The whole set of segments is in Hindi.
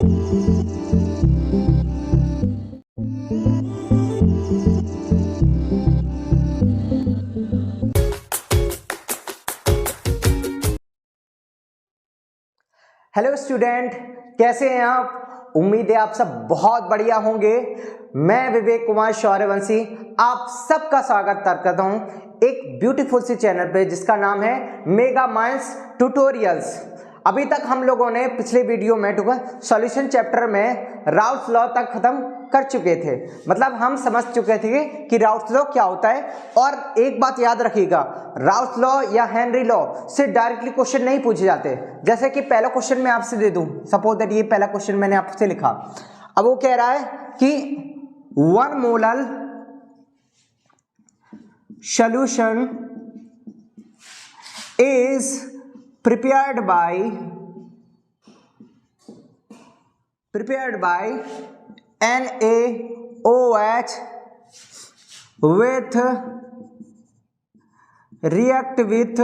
हेलो स्टूडेंट, कैसे हैं आप? उम्मीद है आप सब बहुत बढ़िया होंगे। मैं विवेक कुमार शौर्यवंशी आप सबका स्वागत करता हूं एक ब्यूटीफुल सी चैनल पे जिसका नाम है मेगा माइंड्स ट्यूटोरियल्स। अभी तक हम लोगों ने पिछले वीडियो में सॉल्यूशन चैप्टर में राउल्स लॉ तक खत्म कर चुके थे। मतलब हम समझ चुके थे कि राउल्स लॉ क्या होता है। और एक बात याद रखिएगा, राउल्स लॉ या हेनरी लॉ से डायरेक्टली क्वेश्चन नहीं पूछे जाते। जैसे कि पहला क्वेश्चन मैं आपसे दे दूं, सपोज दैट ये पहला क्वेश्चन मैंने आपसे लिखा। अब वो कह रहा है कि 1 molar solution is prepared by NaOH with react with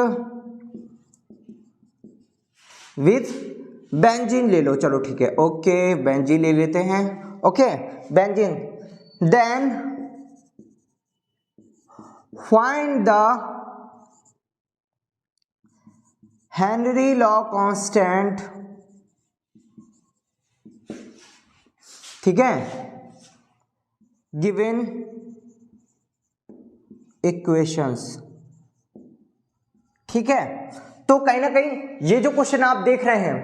benzene ले लो। चलो ठीक है, ओके बेंजीन ले लेते हैं। Okay benzene, then find the Henry law constant. ठीक है, गिवन इक्वेशंस। ठीक है, तो कहीं ना कहीं ये जो क्वेश्चन आप देख रहे हैं,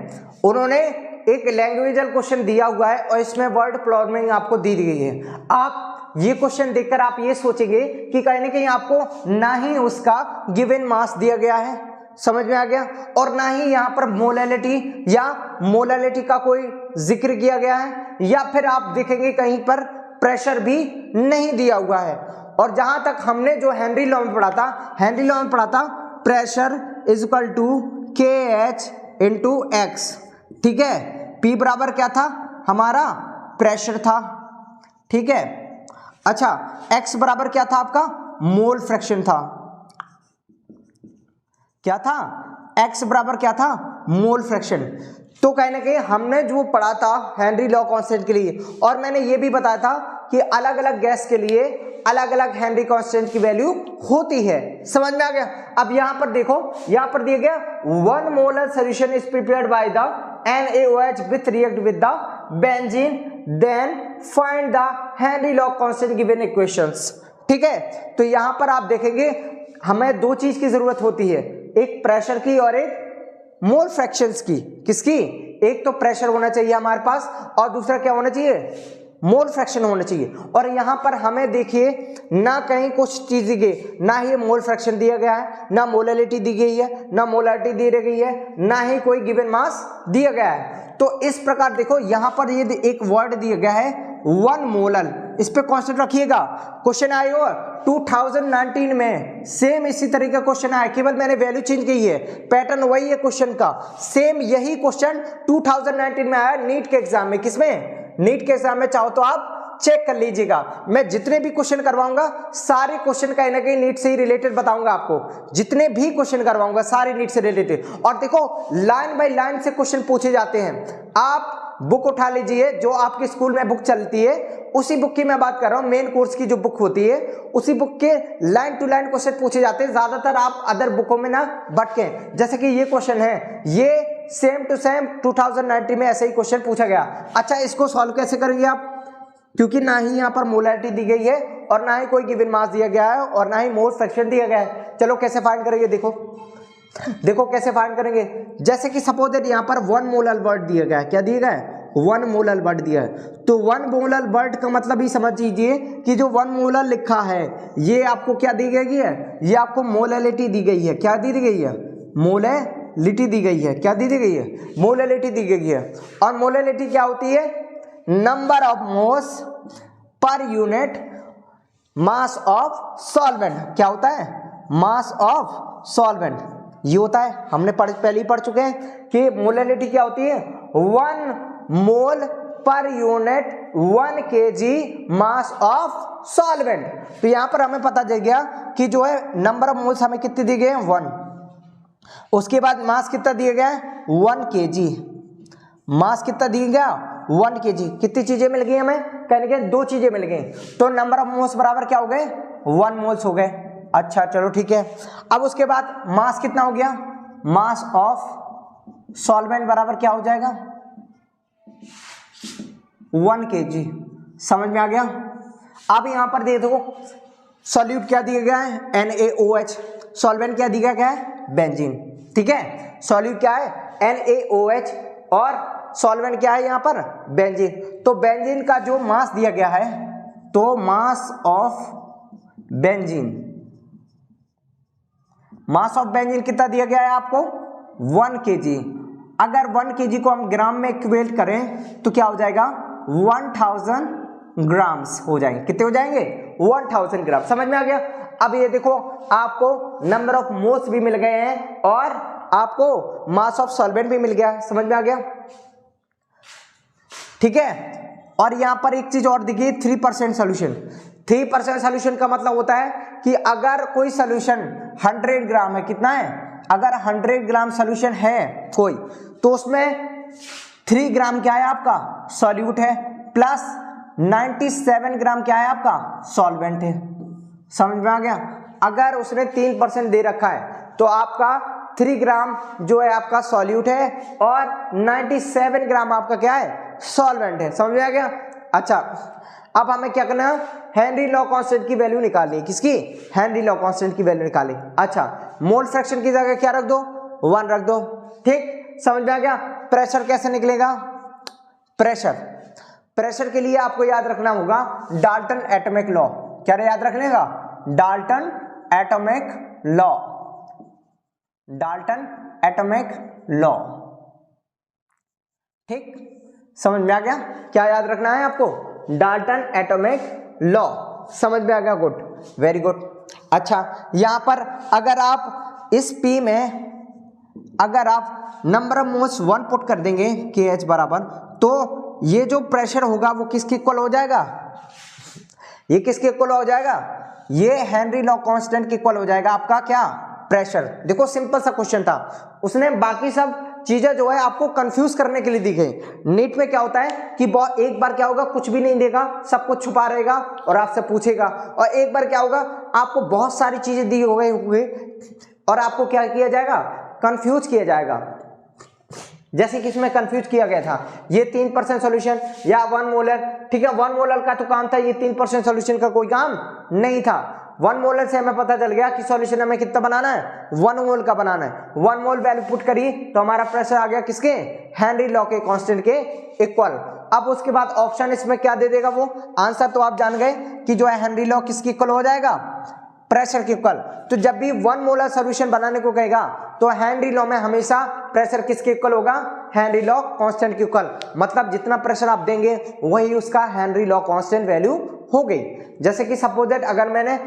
उन्होंने एक लैंग्वेजल क्वेश्चन दिया हुआ है और इसमें वर्ड प्रोग्रामिंग आपको दी गई है। आप ये क्वेश्चन देखकर आप ये सोचेंगे कि कहीं ना कहीं आपको ना ही उसका गिवन मास दिया गया है, समझ में आ गया, और ना ही यहाँ पर मोलैलिटी या मोलैलिटी का कोई जिक्र किया गया है, या फिर आप देखेंगे कहीं पर प्रेशर भी नहीं दिया हुआ है। और जहां तक हमने जो हेनरी लॉ में पढ़ा था, हेनरी लॉ में पढ़ा था pressure is equal to KH into X. ठीक है, P बराबर क्या था हमारा? प्रेशर था। ठीक है, अच्छा X बराबर क्या था आपका? मोल फ्रैक्शन था। क्या था? X बराबर क्या था? Mole fraction. तो कहीं ना कहीं हमने जो पढ़ा था हेनरी लॉ कांस्टेंट के लिए, और मैंने ये भी बताया था कि अलग अलग गैस के लिए अलग अलग हेनरी कांस्टेंट की वैल्यू होती है। समझ में आ गया? अब यहां पर देखो, यहां पर दिया गया 1 molar solution is prepared by the NaOH with react with the benzene, then find the Henry law constant given equations. ठीक है, तो यहां पर आप देखेंगे हमें दो चीज की जरूरत होती है, एक प्रेशर की और एक मोल फ्रैक्शंस की। किसकी? एक तो प्रेशर होना चाहिए हमारे पास और दूसरा क्या होना चाहिए? मोल फ्रैक्शन होना चाहिए। और यहां पर हमें देखिए ना कहीं कुछ चीज दी गई, ना ही मोल फ्रैक्शन दिया गया है, ना मोलैलिटी दी गई है, ना मोलैलिटी दी गई है, ना ही कोई गिवन मास दिया गया है। तो इस प्रकार देखो यहां पर ये एक वर्ड दिया गया है 1 मोलर, इस पे कांस्टेंट रखिएगा। क्वेश्चन आया हो 2019 में, सेम इसी तरीके का क्वेश्चन आया, केवल मैंने वैल्यू चेंज की है, पैटर्न वही है क्वेश्चन का। सेम यही क्वेश्चन 2019 में आया नीट के एग्जाम में। किसमें? नीट के एग्जाम में। चाहो तो आप चेक कर लीजिएगा, मैं जितने भी क्वेश्चन करवाऊंगा सारे क्वेश्चन कहीं ना कहीं नीट से ही रिलेटेड बताऊंगा आपको। जितने भी क्वेश्चन करवाऊंगा सारे नीट से रिलेटेड। और देखो लाइन बाय लाइन से क्वेश्चन पूछे जाते हैं। आप बुक उठा लीजिए, जो आपके स्कूल में बुक चलती है उसी बुक की मैं बात कर रहा हूं, मेन कोर्स की जो बुक होती है उसी बुक के लाइन टू लाइन क्वेश्चन पूछे जाते हैं। ज्यादातर आप अदर बुकों में ना भटकें। जैसे कि ये क्वेश्चन है, ये सेम टू सेम 2019 में ऐसे ही क्वेश्चन पूछा गया। अच्छा, इसको सॉल्व कैसे करेंगे आप? क्योंकि ना ही यहाँ पर मोलैलिटी दी गई है और ना ही कोई गिवन मास दिया गया है और ना ही मोल फ्रैक्शन दिया गया है। चलो कैसे फाइंड करेंगे, देखो कैसे फाइंड करेंगे। जैसे कि सपोज दैट यहाँ पर 1 मोलर वर्ड दिया गया है। क्या दिया गया है? 1 मोलर वर्ड दिया है। तो 1 मोलर वर्ड का मतलब ही समझ लीजिए कि जो 1 मोलर लिखा है ये आपको क्या दी गई है? ये आपको मोलैलिटी दी गई है। क्या दी गई है? मोलैलिटी दी गई है। क्या दी गई है? मोलैलिटी दी गई है। और मोलैलिटी क्या होती है? Number of moles per unit mass of solvent. क्या होता है? मास ऑफ सॉल्वेंट ये होता है। हमने पहले ही पढ़ चुके हैं कि मोलैलिटी क्या होती है? 1 मोल पर unit 1 kg mass of solvent. तो यहां पर हमें पता चल गया कि जो है नंबर ऑफ मोल्स हमें कितने दिए गए हैं? 1। उसके बाद मास कितना दिया गया है? 1 kg। मास कितना दिया गया? 1 kg। कितनी चीजें मिल गई हमें, कहने के 2 चीजें मिल गई, तो नंबर ऑफ मोल्स बराबर क्या हो गए, 1 मोल्स हो गए। अच्छा चलो ठीक है। अब उसके बाद मास कितना हो गया, मास ऑफ सॉल्वेंट बराबर क्या हो जाएगा, 1 kg। समझ में आ गया। अब यहां पर दे दो सॉल्यूट क्या दिया गया है, NaOH, सॉल्वेंट क्या दिया गया है, बेंजीन। ठीक है, सॉल्यूट क्या है, NaOH, और सॉल्वेंट क्या है यहां पर, बेंजीन। तो बेंजीन का जो मास दिया गया है, तो mass of benzene, mass of benzene कितना दिया गया है आपको, 1 kg। अगर 1 kg को हम ग्राम में इक्वेट करें तो क्या हो जाएगा, 1000 ग्राम्स हो जाएंगे। कितने हो जाएंगे, 1000 ग्राम। समझ में आ गया। अब ये देखो आपको नंबर ऑफ मोल्स भी मिल गए हैं और आपको मास ऑफ सॉल्वेंट भी मिल गया। समझ में आ गया, ठीक है। और यहां पर एक चीज और दिखी, 3% सोल्यूशन। 3% सोल्यूशन का मतलब होता है कि अगर कोई सोल्यूशन 100 ग्राम है, कितना है, अगर 100 ग्राम सोल्यूशन है कोई, तो उसमें 3 ग्राम क्या है आपका, सॉल्यूट है, प्लस 97 ग्राम क्या है आपका, सॉल्वेंट है। समझ में आ गया। अगर उसने 3% दे रखा है तो आपका 3 ग्राम जो है आपका सॉल्यूट है और 97 ग्राम आपका क्या है, सॉल्वेंट है। समझ में आ गया। अच्छा अब हमें क्या करना है, हेनरी लॉ कांस्टेंट की वैल्यू निकालनी है। किसकी, हेनरी लॉ कांस्टेंट की वैल्यू निकाली। अच्छा मोल फ्रैक्शन की जगह क्या रख दो, 1 रख दो। ठीक, समझ में आ गया। प्रेशर कैसे निकलेगा, प्रेशर के लिए आपको याद रखना होगा डाल्टन एटॉमिक लॉ। क्या याद रखने का, Dalton atomic law, Dalton atomic law. ठीक, समझ में आ गया। क्या याद रखना है आपको, डाल्टन एटॉमिक लॉ। समझ में आ गया, गुड, वेरी गुड। अच्छा यहां पर अगर आप इस P में अगर आप नंबर ऑफ मोल्स 1 पुट कर देंगे KH बराबर, तो ये जो प्रेशर होगा वो किसके इक्वल हो जाएगा, ये किसके इक्वल हो जाएगा, ये हेनरी लॉ कांस्टेंट के इक्वल हो जाएगा आपका क्या, प्रेशर। देखो सिंपल सा क्वेश्चन था, उसने बाकी सब चीजें जो है आपको कंफ्यूज करने के लिए दी गई। नीट में क्या होता है कि एक बार क्या होगा, कुछ भी नहीं देगा, सब कुछ छुपा रहेगा और आपसे पूछेगा, और एक बार क्या होगा आपको बहुत सारी चीजें दी होगी और आपको क्या किया जाएगा, कंफ्यूज किया जाएगा। जैसे कि इसमें कंफ्यूज किया गया था, ये 3% सॉल्यूशन या 1 मोलर। ठीक है, 1 मोलर का तो काम था, ये 3% सॉल्यूशन का कोई काम नहीं था। 1 मोलर से हमें पता चल गया कि सॉल्यूशन हमें कितना बनाना है, 1 मोल का बनाना है। 1 मोल वैल्यू पुट करी तो हमारा प्रेशर आ गया किसके, हेनरी लॉ के कांस्टेंट के इक्वल। अब उसके बाद ऑप्शन इसमें क्या दे देगा, वो आंसर तो आप जान गए कि जो है हेनरी लॉ किसके इक्वल हो जाएगा, प्रेशर के इक्वल। तो जब भी 1 मोलर सॉल्यूशन बनाने को कहेगा तो हेनरी लॉ में हमेशा प्रेशर किसके इक्वल होगा, हेनरी लॉ कांस्टेंट के इक्वल। मतलब जितना प्रेशर आप देंगे वही उसका हेनरी लॉ कांस्टेंट वैल्यू हो गई। जैसे कि सपोज दैट अगर मैंने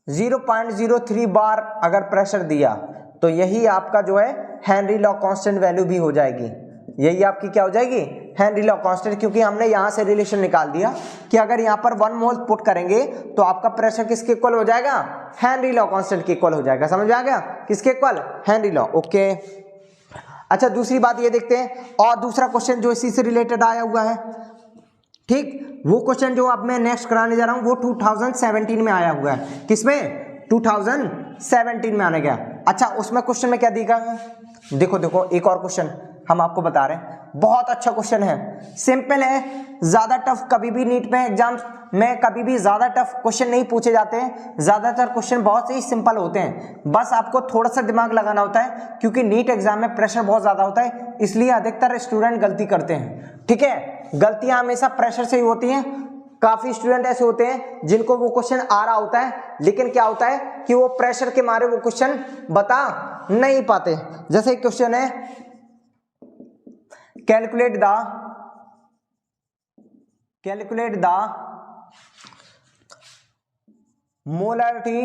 0.03 बार अगर प्रेशर दिया तो यही आपका जो है हेनरी लॉ कांस्टेंट वैल्यू भी हो जाएगी, यही आपकी क्या हो जाएगी, हेनरी लॉ कांस्टेंट। क्योंकि हमने यहां से रिलेशन निकाल दिया कि अगर यहां पर 1 मोल पुट करेंगे तो आपका प्रेशर किसके इक्वल हो जाएगा, हेनरी लॉ कांस्टेंट के इक्वल हो जाएगा। समझ में आ गया, किसके इक्वल, हेनरी लॉ। ओके अच्छा दूसरी बात ये देखते हैं, और दूसरा क्वेश्चन जो इसी से रिलेटेड आया हुआ है। ठीक, वो क्वेश्चन जो अब मैं नेक्स्ट कराने जा रहा हूं वो 2017 में आया हुआ है। किसमें, 2017 में आने गया। अच्छा उसमें क्वेश्चन में क्या दिखा है, देखो एक और क्वेश्चन हम आपको बता रहे हैं, बहुत अच्छा क्वेश्चन है, सिंपल है, ज्यादा टफ कभी भी नीट में एग्जाम में कभी भी ज्यादा टफ क्वेश्चन नहीं पूछे जाते हैं। ज्यादातर क्वेश्चन बहुत ही सिंपल होते हैं, बस आपको थोड़ा सा दिमाग लगाना होता है, क्योंकि नीट एग्जाम में प्रेशर बहुत ज्यादा होता है, इसलिए अधिकतर स्टूडेंट गलती करते हैं। ठीक है, गलतियां हमेशा प्रेशर से ही होती हैं। काफी स्टूडेंट ऐसे होते हैं जिनको वो क्वेश्चन आ रहा होता है, लेकिन क्या होता है कि वो प्रेशर के मारे वो क्वेश्चन बता नहीं पाते। जैसे एक क्वेश्चन है, calculate the molarity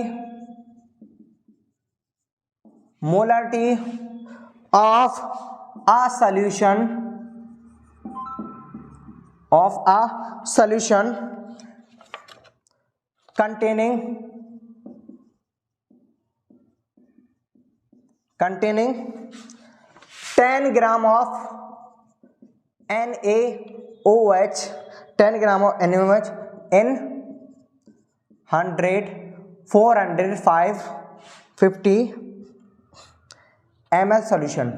of a solution containing 10 gram of NaOH 10 gram of NaOH in 100 400 550 ml solution.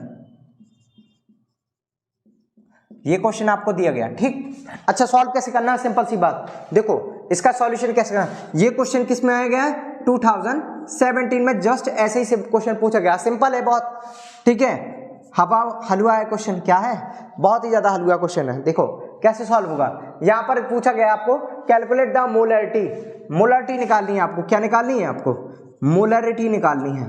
ये क्वेश्चन आपको दिया गया, ठीक। अच्छा, सॉल्व कैसे करना है, सिंपल सी बात। देखो इसका सॉल्यूशन कैसे करना, ये क्वेश्चन किस में आया गया है 2017 में, जस्ट ऐसे ही क्वेश्चन पूछा गया, सिंपल है बहुत, ठीक है। हलवा है क्वेश्चन, क्या है, बहुत ही ज्यादा हलवा क्वेश्चन है। देखो कैसे सॉल्व होगा, यहाँ पर पूछा गया आपको कैलकुलेट द मोलरिटी, मोलरिटी निकालनी है आपको, क्या निकालनी है आपको, मोलरिटी निकालनी है।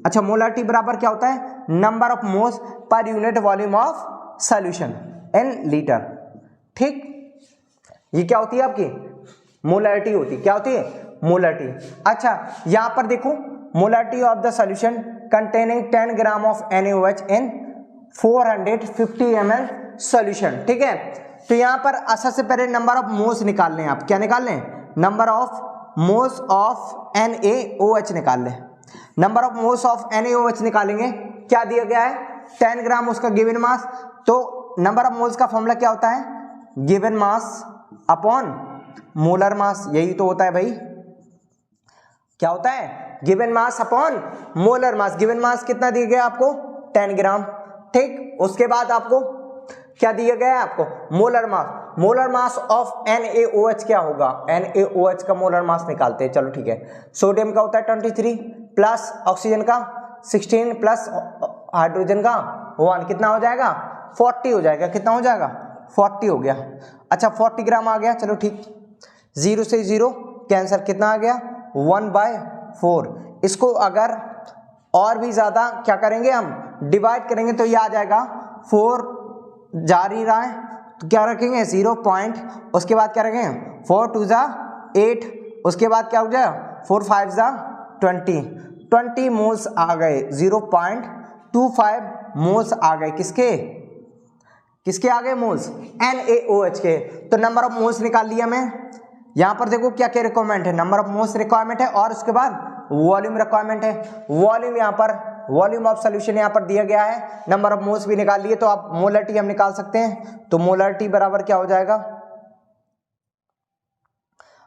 अच्छा, मोलरिटी बराबर क्या होता है, number of moles per unit volume of solution in litre, ठीक। ये क्या होती है आपकी मोलरिटी होती है, क्या होती है मोलरिटी। अच्छा, यहां पर देखो molarity of the solution containing 10 gram of NaOH in 450 ml solution, ठीक है। तो यहां पर सबसे पहले नंबर ऑफ मोल्स निकाल लें आप, क्या निकाल लें, number of moles of NaOH निकाल लें। Number of moles of NaOH निकालेंगे, क्या दिया गया है 10 ग्राम उसका गिवन मास, तो नंबर ऑफ मोल्स का फॉर्मूला क्या होता है, given mass upon molar mass, यही तो होता है भाई, क्या होता है given mass upon molar mass. Given mass कितना दिया गया आपको 10 ग्राम, ठीक। उसके बाद आपको क्या दिया गया है आपको molar mass, molar mass of NaOH क्या होगा, NaOH का मोलर मास निकालते हैं, चलो ठीक है। सोडियम का होता है 23 प्लस ऑक्सीजन का 16 प्लस हाइड्रोजन का 1, कितना हो जाएगा 40 हो जाएगा, कितना हो जाएगा 40 हो गया। अच्छा 40 ग्राम आ गया, चलो ठीक, 0 से 0 कैंसर, कितना आ गया 1/4। इसको अगर और भी ज़्यादा क्या करेंगे हम डिवाइड करेंगे तो ये आ जाएगा 4 जा रही रहा है, तो क्या रखेंगे 0 पॉइंट, उसके बाद क्या रखेंगे 4 2 जा 8, उसके बाद क्या हो जाएगा 4 5 जा 20 मोल्स आ गए, 0.25 मोल्स आ गए, किसके किसके आ गए मोल्स NaOH के। तो नंबर ऑफ मोल्स निकाल लिया मैं। यहाँ पर देखो क्या क्या रिक्वायरमेंट है, नंबर ऑफ मोल्स रिक्वायरमेंट है और उसके बाद वॉल्यूम रिक्वायरमेंट है। वॉल्यूम यहाँ पर वॉल्यूम ऑफ सॉल्यूशन यहाँ पर दिया गया है, नंबर ऑफ मोल्स भी निकाल लिए, तो आप मोलरिटी हम निकाल सकते हैं। तो मोलरिटी बराबर क्या हो जाएगा,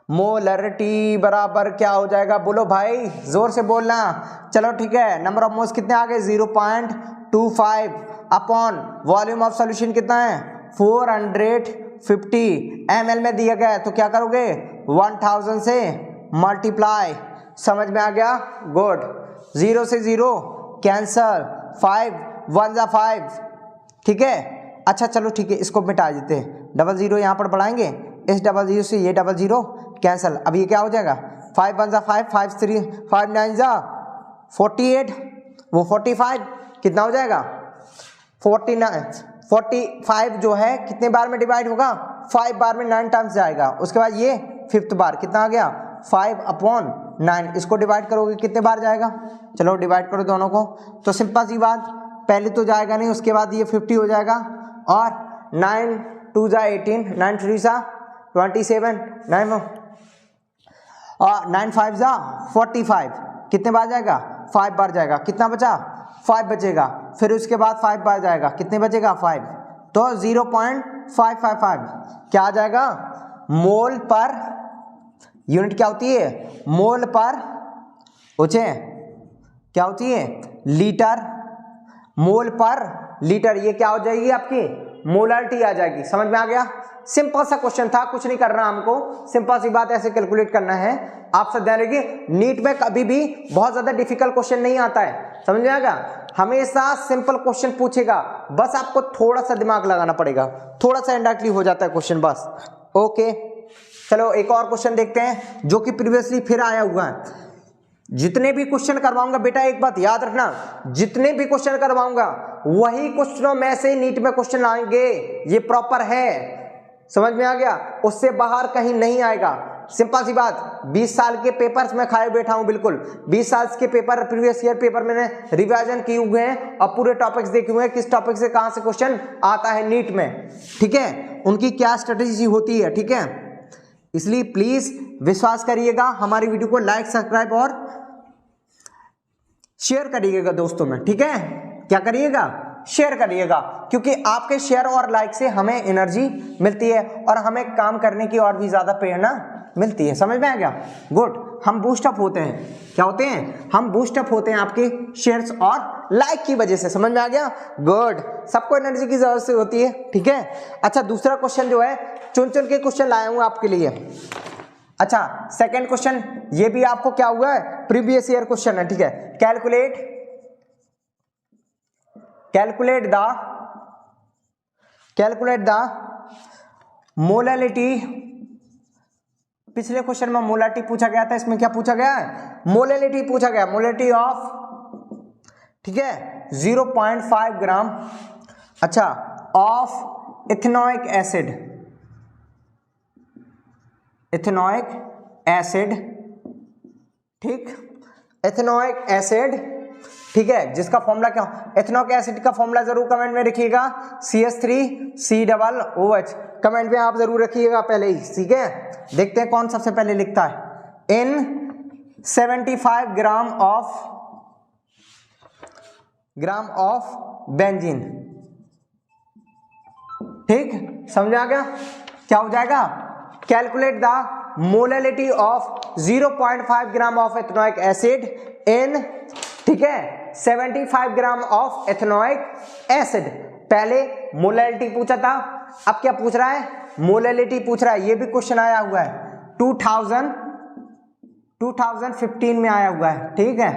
मोलरिटी बराबर क्या हो जाएगा, बोलो भाई जोर से बोलना। चलो ठीक है, नंबर ऑफ मोल्स कितने आ गए 0.25 अपॉन वॉल्यूम ऑफ सॉल्यूशन कितना है 450 ml में दिया गया है, तो क्या करोगे 1000 से मल्टीप्लाई, समझ में आ गया, गुड। 0 से 0 कैंसर, 5 1 जा 5, ठीक है। अच्छा चलो ठीक है, इसको मिटा देते हैं, 00 यहाँ पर बढ़ाएंगे, इस 00 से ये 00 कैंसल, अब ये क्या हो जाएगा 5 1 जा 5, 5 3 5 9 जा 48, वो 45 कितना हो जाएगा 49, 45 जो है कितने बार में डिवाइड होगा 5 बार में 9 टाइम्स जाएगा। उसके बाद ये 5th बार कितना आ गया 5/9, इसको डिवाइड करोगे कितने बार जाएगा, चलो डिवाइड करो दोनों को, तो सिंपल सी बात, पहले तो जाएगा नहीं, उसके बाद ये 50 हो जाएगा, और 9 2 जा 18, 9 3 जा 27, 9 और 9 5 जा 45, कितने बार जाएगा 5 बार जाएगा, कितना बचा 5 बचेगा, फिर उसके बाद 5 बार जाएगा, कितने बचेगा 5, तो 0.555 क्या आ जाएगा मोल पर यूनिट, क्या होती है मोल पर पूछे क्या होती है लीटर, मोल पर लीटर, ये क्या हो जाएगी आपकी मोलरिटी आ जाएगी। समझ में आ गया, सिंपल सा क्वेश्चन था, कुछ नहीं करना हमको, सिंपल सी बात ऐसे कैलकुलेट करना है। आप सब ध्यान रखिए, नीट में कभी भी बहुत ज्यादा डिफिकल्ट क्वेश्चन नहीं आता है, समझ में आएगा, हमेशा सिंपल क्वेश्चन पूछेगा, बस आपको थोड़ा सा दिमाग लगाना पड़ेगा, थोड़ा सा इनडायरेक्टली हो जाता है क्वेश्चन बस। ओके चलो एक और क्वेश्चन देखते हैं जो कि प्रीवियसली फिर आया हुआ है। जितने भी क्वेश्चन करवाऊंगा बेटा एक बात याद रखना, जितने भी क्वेश्चन करवाऊंगा वही क्वेश्चनों में से नीट में क्वेश्चन लाएंगे, ये प्रॉपर है, समझ में आ गया, उससे बाहर कहीं नहीं आएगा। सिंपल सी बात, 20 साल के पेपर्स में खाए बैठा हूं, बिल्कुल 20 साल के पेपर, प्रीवियस ईयर पेपर मैंने रिवीजन किए हुए हैं और पूरे टॉपिक्स देखे हुए हैं, किस टॉपिक से कहां से क्वेश्चन आता है नीट में, ठीक है, उनकी क्या स्ट्रेटेजी होती है, ठीक है। इसलिए प्लीज विश्वास करिएगा, हमारी वीडियो को लाइक सब्सक्राइब और शेयर करिएगा दोस्तों में, ठीक है, क्या करिएगा शेयर करिएगा, क्योंकि आपके शेयर और लाइक से हमें एनर्जी मिलती है और हमें काम करने की और भी ज़्यादा प्रेरणा मिलती है। समझ में आ गया? गुड। हम बूस्टअप होते हैं, क्या होते हैं? हम बूस्टअप होते हैं आपके शेयर्स और लाइक की वजह से। समझ में आ गया? गुड। सबको एनर्जी की जरूरत से होती है, ठीक है। अच्छा, दूसरा क्वेश्चन जो है चुन चुन के क्वेश्चन लाया हूँ आपके लिए। अच्छा, सेकंड क्वेश्चन, ये भी आपको क्या हुआ है, प्रीवियस ईयर क्वेश्चन है, ठीक है। Calculate the molality. पिछले क्वेश्चन में मोलैलिटी पूछा गया था, इसमें क्या पूछा गया है? मोलैलिटी पूछा गया। मोलैलिटी ऑफ, ठीक है, 0.5 ग्राम, अच्छा, ऑफ इथेनोइक एसिड, ठीक, इथेनोइक एसिड, ठीक है, जिसका फॉर्मूला क्या? इथेनोइक एसिड का फॉर्मूला जरूर कमेंट में रखिएगा, CH3COOH, कमेंट में आप जरूर रखिएगा पहले ही, ठीक है। देखते हैं कौन सबसे पहले लिखता है। इन 75 ग्राम ऑफ बेंजीन, ठीक, समझा गया? क्या हो जाएगा? Calculate the molality of 0.5 gram of ethanoic acid in, ठीक है, 75 ग्राम ऑफ इथेनोइक एसिड। पहले मोलैलिटी पूछा था, अब क्या पूछ रहा है? मोलैलिटी पूछ रहा है। ये भी क्वेश्चन आया हुआ है 2015 में आया हुआ है, ठीक है।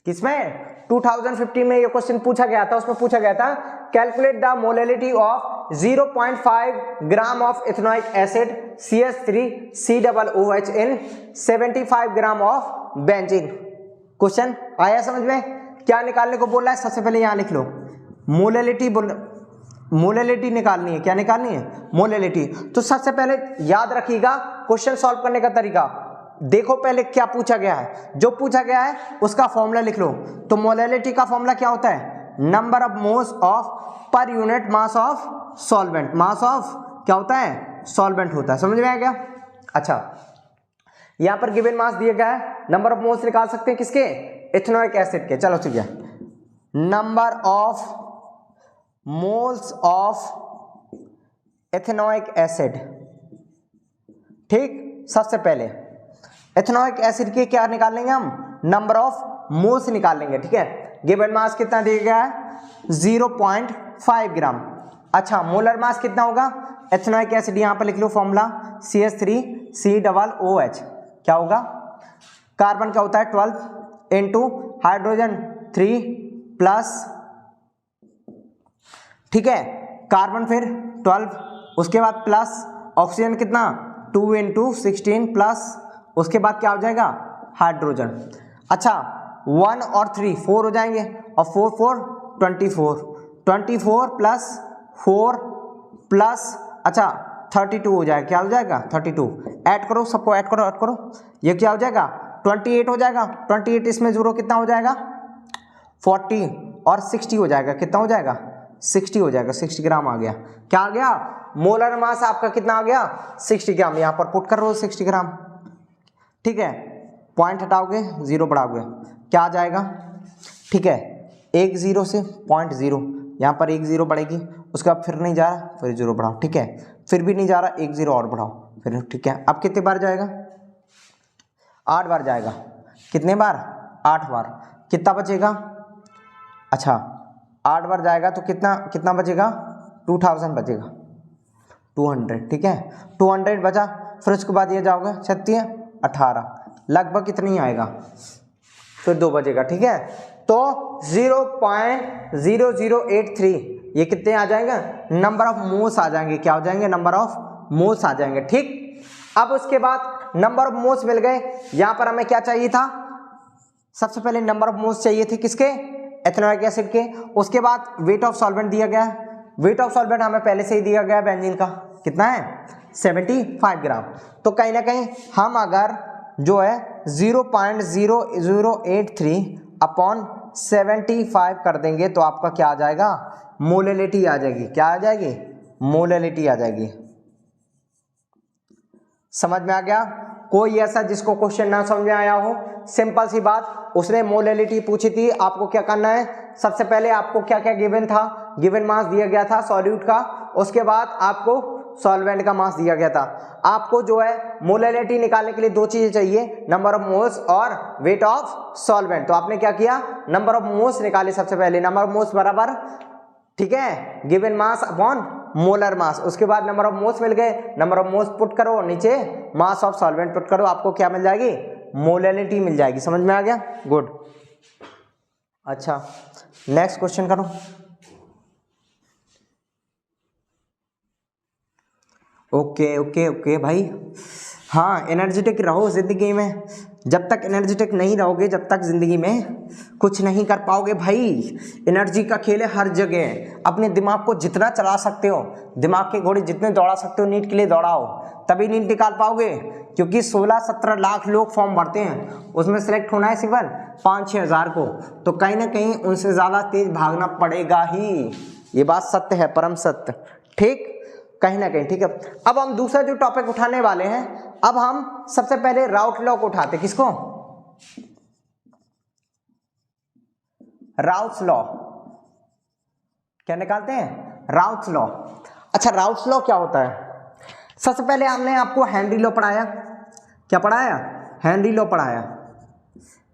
किसमें? 2015 में ये क्वेश्चन पूछा गया था। उसमें पूछा गया था calculate the molality of 0.5 gram of ethanoic acid CH3COOH in 75 gram of benzene. Question आया समझ में? क्या निकालने को बोल रहा है? सबसे पहले यहां लिख लो, मोलैलिटी निकालनी है। क्या निकालनी है? मोलैलिटी। तो सबसे पहले याद रखिएगा क्वेश्चन सॉल्व करने का तरीका। देखो पहले क्या पूछा गया है, जो पूछा गया है उसका फॉर्मूला लिख लो। तो मोलैलिटी का फॉर्मूला क्या होता है? Number of moles of per unit mass of solvent. Mass of क्या होता है? सॉल्वेंट होता है। समझ में आ गया? अच्छा, यहां पर गिवन मास दिया गया है, नंबर ऑफ मोल्स निकाल सकते हैं किसके? इथेनोइक एसिड के। चलो ठीक है, number of moles of ethanoic acid, ठीक। सबसे पहले इथेनोइक एसिड के क्या निकाल लेंगे हम? नंबर ऑफ मोल्स निकाल लेंगे, ठीक है। गिवन मास कितना दिया गया है? 0.5 ग्राम। अच्छा, मोलर मास कितना होगा? इथेनोइक एसिड यहां पर लिख लो फॉर्मूला, CH3COOH। क्या होगा? कार्बन क्या होता है? 12 इंटू हाइड्रोजन 3 प्लस, ठीक है, कार्बन फिर 12, उसके बाद प्लस ऑक्सीजन कितना? 2 इंटू 16 प्लस, उसके बाद क्या हो जाएगा? हाइड्रोजन। अच्छा, 1 और 3 4 हो जाएंगे, और 4 4 24 प्लस 4 प्लस, अच्छा 32 हो जाएगा। क्या हो जाएगा? 32। ऐड करो, सबको ऐड करो, ये क्या हो जाएगा? 28 हो जाएगा। 28 इसमें जीरो कितना हो जाएगा? 40 और 60 हो जाएगा। कितना हो जाएगा? 60 हो जाएगा। 60 ग्राम आ गया। क्या आ गया? मोलर मास आपका कितना आ गया? 60 ग्राम। यहाँ पर पुट कर रहे हो 60 ग्राम, ठीक है। पॉइंट हटाओगे, जीरो बढ़ाओगे, क्या आ जाएगा? ठीक है, 1 0 से 0.0, यहाँ पर 1 0 बढ़ेगी, उसके बाद फिर नहीं जा रहा, फिर 0 बढ़ाओ, ठीक है, फिर भी नहीं जा रहा, 1 0 और बढ़ाओ, फिर ठीक है। अब कितने बार जाएगा? 8 बार जाएगा। कितने बार? 8 बार। कितना बचेगा? अच्छा, 8 बार जाएगा तो कितना बचेगा? 2000 बचेगा, 200, ठीक है। 200 बचा, फिर उसके बाद ये जाओगे 36 18, लगभग इतनी आएगा, फिर 2 बचेगा, ठीक है। तो 0.0083 ये कितने आ जाएंगे? नंबर ऑफ मोल्स आ जाएंगे। क्या हो जाएंगे? नंबर ऑफ मोल्स आ जाएंगे, ठीक। अब उसके बाद नंबर ऑफ मोल्स मिल गए। यहां पर हमें क्या चाहिए था? सबसे पहले नंबर ऑफ मोल्स चाहिए थे किसके? एथेनोइक एसिड के। उसके बाद वेट ऑफ सॉल्वेंट दिया गया। वेट ऑफ सॉल्वेंट हमें पहले से ही दिया गया बेंजीन का, कितना है? 75 ग्राम। तो कहीं ना कहीं हम अगर जो है 0.0083 अपॉन 75 कर देंगे तो आपका क्या आ जाएगा? मोलैलिटी आ जाएगी। क्या आ जाएगी? मोलैलिटी आ जाएगी। समझ में आ गया? कोई ऐसा जिसको क्वेश्चन ना समझ में आया हो? सिंपल सी बात, उसने मोलैलिटी पूछी थी, आपको क्या करना है, सबसे पहले आपको क्या क्या गिवन था, गिवन मास दिया गया था सॉल्यूट का, उसके बाद आपको सॉल्वेंट का मास दिया गया था। आपको जो है मोलैलिटी निकालने के लिए दो चीजें चाहिए, नंबर ऑफ मोल्स और वेट ऑफ सॉल्वेंट। तो आपने क्या किया, नंबर ऑफ मोल्स निकाले सबसे पहले, नंबर ऑफ मोल्स बराबर, ठीक है, given mass upon molar mass. उसके बाद नंबर ऑफ मोल्स मिल गए, नंबर ऑफ मोल्स पुट करो, नीचे मास ऑफ सॉल्वेंट पुट करो, आपको क्या मिल जाएगी, मोलैलिटी मिल जाएगी। समझ में आ गया, गुड। अच्छा नेक्स्ट क्वेश्चन करो। ओके ओके ओके भाई, हाँ एनर्जेटिक रहो जिंदगी में, जब तक एनर्जेटिक नहीं रहोगे जब तक जिंदगी में कुछ नहीं कर पाओगे भाई। एनर्जी का खेल है हर जगह, अपने दिमाग को जितना चला सकते हो, दिमाग के घोड़े जितने दौड़ा सकते हो नीट के लिए दौड़ाओ, तभी नीट निकाल पाओगे, क्योंकि 16-17 लाख लोग फॉर्म भरते हैं, उसमें सेलेक्ट होना है सिर्फ 5-6 हज़ार को, तो कहीं ना कहीं उनसे ज़्यादा तेज भागना पड़ेगा ही, ये बात सत्य है, परम सत्य, ठीक, कहीं ना कहीं, ठीक है। अब हम दूसरा जो टॉपिक उठाने वाले हैं, अब हम सबसे पहले राउट लॉ को उठाते, किसको, राउट्स लॉ, क्या निकालते हैं, राउट्स लॉ। अच्छा राउट्स लॉ क्या होता है, सबसे पहले हमने आपको हेनरी लॉ पढ़ाया, क्या पढ़ाया, हेनरी लॉ पढ़ाया।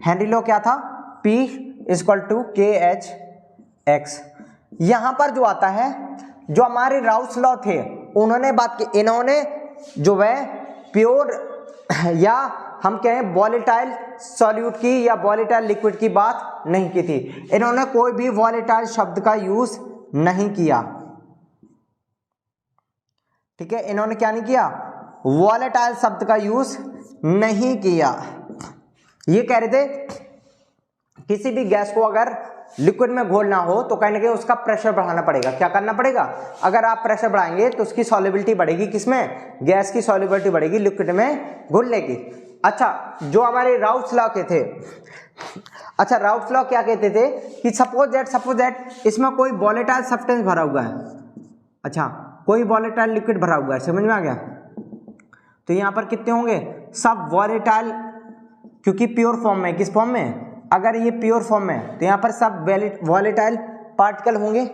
हेनरी लॉ क्या था, P = KH(x). यहां पर जो आता है, जो हमारे राउट्स लॉ थे उन्होंने बात की, इन्होंने जो है प्योर या हम कहें वॉलेटाइल सॉल्यूट की या वॉलेटाइल लिक्विड की बात नहीं की थी, इन्होंने कोई भी वॉलेटाइल शब्द का यूज नहीं किया, ठीक है, इन्होंने क्या नहीं किया, वॉलेटाइल शब्द का यूज नहीं किया। ये कह रहे थे किसी भी गैस को अगर लिक्विड में घोलना हो तो कहीं ना कहीं उसका प्रेशर बढ़ाना पड़ेगा, क्या करना पड़ेगा, अगर आप प्रेशर बढ़ाएंगे तो उसकी सॉल्युबिलिटी बढ़ेगी, किसमें, गैस की सॉल्युबिलिटी बढ़ेगी लिक्विड में घुलने की। अच्छा जो हमारे राउट्स लॉ के थे, अच्छा राउट्स लॉ क्या कहते थे कि सपोज दैट इसमें कोई वॉलेटाइल सब्सटेंस भरा हुआ है, अच्छा कोई वॉलेटाइल लिक्विड भरा हुआ है, समझ में आ गया, तो यहाँ पर कितने होंगे, सब वॉलेटाइल, क्योंकि प्योर फॉर्म में, किस फॉर्म में, अगर ये प्योर फॉर्म में तो यहाँ पर सब वॉलेटाइल पार्टिकल होंगे,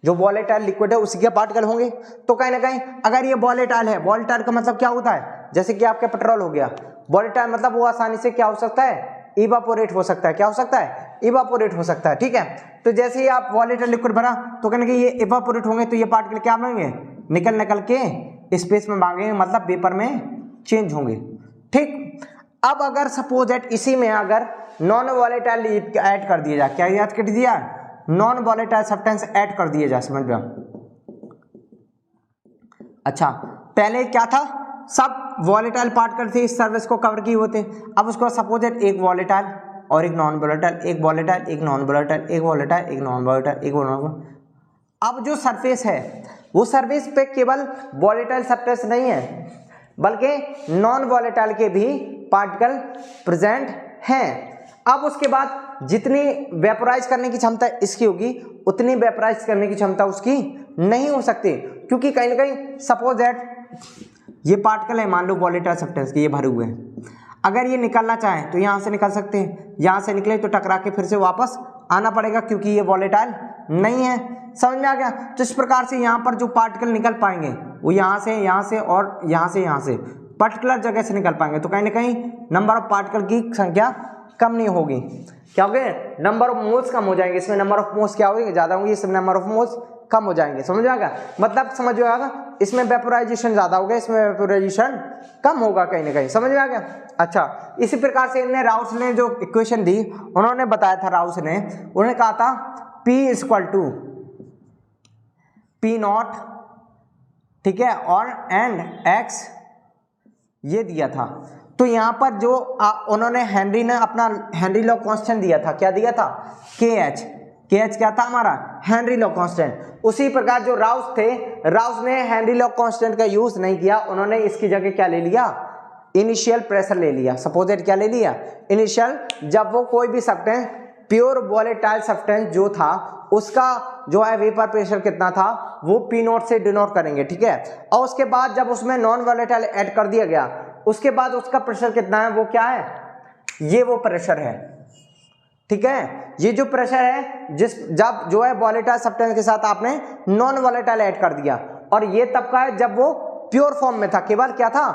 जो वॉलेटाइल लिक्विड है उसी के पार्टिकल होंगे। तो कहीं ना कहीं अगर ये वॉलेटाइल है, वॉलेटाइल का मतलब क्या होता है, जैसे कि आपके पेट्रोल हो गया, वॉलेटाइल मतलब वो आसानी से क्या हो सकता है, इवापोरेट हो सकता है, क्या हो सकता है, इवापोरेट हो सकता है, ठीक है। तो जैसे ही आप वॉलेटाइल लिक्विड भरा तो कहने कि ये इवापोरेट होंगे, तो ये पार्टिकल क्या बनेंगे, निकल के स्पेस में भागेंगे, मतलब वेपर में चेंज होंगे, ठीक। अब अगर सपोज दैट इसी में अगर नॉन वॉलेटाइल ऐड कर दिया जाए, क्या याद कर दिया, नॉन वॉलेटाइल सब्सटेंस ऐड कर दिया जाए, समझ में। अच्छा पहले क्या था, सब वॉलेटाइल पार्टिकल थे, इस सर्विस को कवर किए होते, अब उसको सपोज दैट एक वॉलेटाइल और एक नॉन वॉलेटाइल, एक वॉलेटाइल एक नॉन वॉलेटाइल, एक वॉलेटाइल एक नॉन वॉलेटाइल, एक नॉन। अब जो सरफेस है वो सरफेस पे केवल वॉलेटाइल सब्सटेंस नहीं है, बल्कि नॉन वॉलेटाइल के भी पार्टिकल प्रेजेंट हैं। अब उसके बाद जितनी वेपोराइज करने की क्षमता इसकी होगी, उतनी वेपोराइज करने की क्षमता उसकी नहीं हो सकती, क्योंकि कहीं ना कहीं सपोज दैट ये पार्टिकल है, मान लो वॉलेटाइल सब्सटेंस के, ये भरे हुए हैं, अगर ये निकलना चाहें तो यहाँ से निकल सकते हैं, यहाँ से निकले तो टकरा के फिर से वापस आना पड़ेगा, क्योंकि ये वॉलेटाइल नहीं है, समझ में आ गया। तो इस प्रकार से यहाँ पर जो पार्टिकल निकल पाएंगे वो यहाँ से और यहाँ से पर्टिकुलर जगह से निकल पाएंगे, तो कहीं ना कहीं नंबर ऑफ पार्टिकल की संख्या कम नहीं होगी, क्या होगे, नंबर ऑफ मोल्स कम हो जाएंगे, इसमें नंबर ऑफ मोल्स क्या होगी, ज्यादा होंगी, इसमें नंबर ऑफ मोल्स कम हो जाएंगे, समझ में आएगा, मतलब समझ में आएगा, इसमें वेपोराइजेशन ज्यादा होगा, इसमें वेपोराइजेशन कम होगा, कहीं ना कहीं समझ में आ गया। अच्छा इसी प्रकार से इन्हें राउस ने जो इक्वेशन दी, उन्होंने बताया था, राउस ने उन्होंने कहा था P = P0, ठीक है, और एंड x ये दिया था। तो यहाँ पर जो उन्होंने हेनरी ने अपना हेनरी लॉ कांस्टेंट दिया था, क्या दिया था, KH क्या था हमारा, हेनरी लॉ कांस्टेंट। उसी प्रकार जो राउस थे, राउस ने हेनरी लॉ कांस्टेंट का यूज नहीं किया, उन्होंने इसकी जगह क्या ले लिया, इनिशियल प्रेशर ले लिया। सपोज दैट क्या ले लिया, इनिशियल, जब वो कोई भी सब्सटेंस प्योर वॉलेटाइल सब्सटेंस जो था उसका जो है वेपर प्रेशर कितना था वो P0 से डिनोट करेंगे, ठीक है। और उसके बाद जब उसमें नॉन वॉलेटाइल ऐड कर दिया गया उसके बाद उसका प्रेशर कितना है, वो क्या है, ये वो प्रेशर है, ठीक है। ये जो प्रेशर है जब जो है वॉलेटाइल सब्सटेंस के साथ आपने नॉन वॉलेटाइल ऐड कर दिया, और ये तब का है जब वो प्योर फॉर्म में था, केवल क्या था,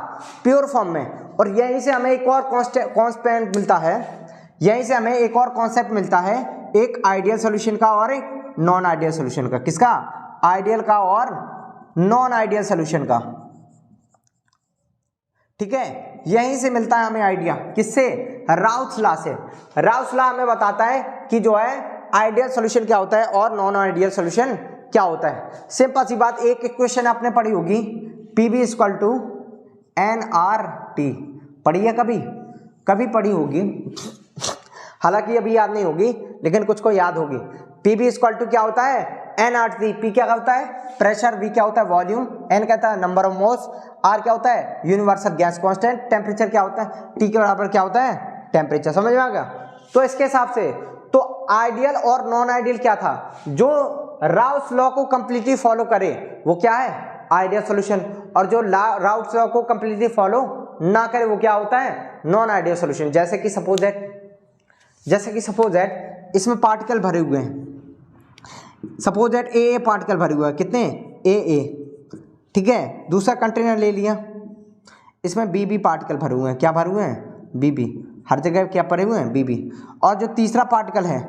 प्योर फॉर्म में। और यहीं से हमें एक और कॉन्सेप्ट मिलता है, यहीं से हमें एक और कॉन्सेप्ट मिलता है, एक आइडियल सॉल्यूशन का और एक नॉन आइडियल सॉल्यूशन का। किसका, आइडियल का और नॉन आइडियल सॉल्यूशन का, ठीक है। यहीं से मिलता है हमें आइडिया, किससे, राउथ्स लॉ से। राउथ्स लॉ हमें बताता है कि जो है आइडियल सॉल्यूशन क्या होता है और नॉन आइडियल सॉल्यूशन क्या होता है। सिंपल सी बात, एक इक्वेशन आपने पढ़ी होगी, PV इक्वल टू nRT, पढ़ी है कभी, कभी पढ़ी होगी, हालांकि अभी याद नहीं होगी लेकिन कुछ को याद होगी। PV इक्वल टू क्या होता है, nRT। P क्या होता है, प्रेशर, V क्या होता है, वॉल्यूम, N कहता है नंबर ऑफ मोल्स, R क्या होता है, यूनिवर्सल गैस कांस्टेंट, टेम्परेचर क्या होता है, T के बराबर क्या होता है, टेम्परेचर। समझ में आ गया। तो इसके हिसाब से तो आइडियल और नॉन आइडियल क्या था, जो राउथ्स लॉ को कंप्लीटली फॉलो करे वो क्या है, आइडियल सॉल्यूशन, और जो राउथ्स लॉ को कंप्लीटली फॉलो ना करे वो क्या होता है, नॉन आइडियल सॉल्यूशन। जैसे कि सपोज दैट इसमें पार्टिकल भरे हुए हैं, सपोज दैट ए पार्टिकल भरे हुए हैं, कितने, ए, ठीक है। दूसरा कंटेनर ले लिया, इसमें बी पार्टिकल भरे हुए हैं, क्या भरे हुए हैं, बी, हर जगह क्या भरे हुए हैं, बी। और जो तीसरा पार्टिकल है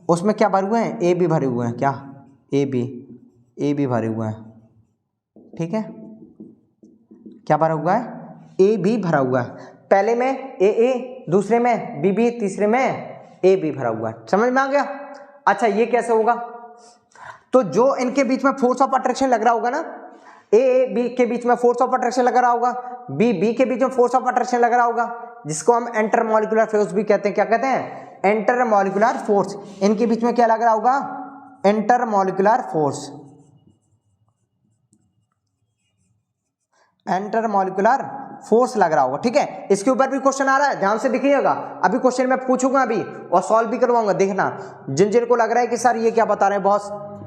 उसमें क्या भरे हुए हैं, ए बी भरे हुए हैं, क्या, ए बी भरे हुए हैं, ठीक है। क्या भरा हुआ है, ए बी भरा हुआ है, पहले में ए, दूसरे में बी, तीसरे में ए बी भरा हुआ है। समझ में आ गया। अच्छा, ये कैसे होगा, तो जो इनके बीच में फोर्स ऑफ अट्रैक्शन लग रहा होगा ना, ए बी के बीच में फोर्स ऑफ अट्रैक्शन लग रहा होगा, बी के बीच में फोर्स ऑफ अट्रैक्शन लग रहा होगा, जिसको हम एंटर मॉलिक्यूलर फोर्स भी कहते हैं। क्या कहते हैं, एंटर मॉलिक्यूलर फोर्स। इनके बीच में क्या लग रहा होगा, enter molecular force, enter molecular force लग रहा होगा, ठीक है। इसके ऊपर भी क्वेश्चन आ रहा है, ध्यान से देखिएगा। अभी क्वेश्चन मैं पूछूंगा अभी और सॉल्व भी करवाऊंगा, देखना। जिन को लग रहा है कि सर ये क्या बता रहे हैं,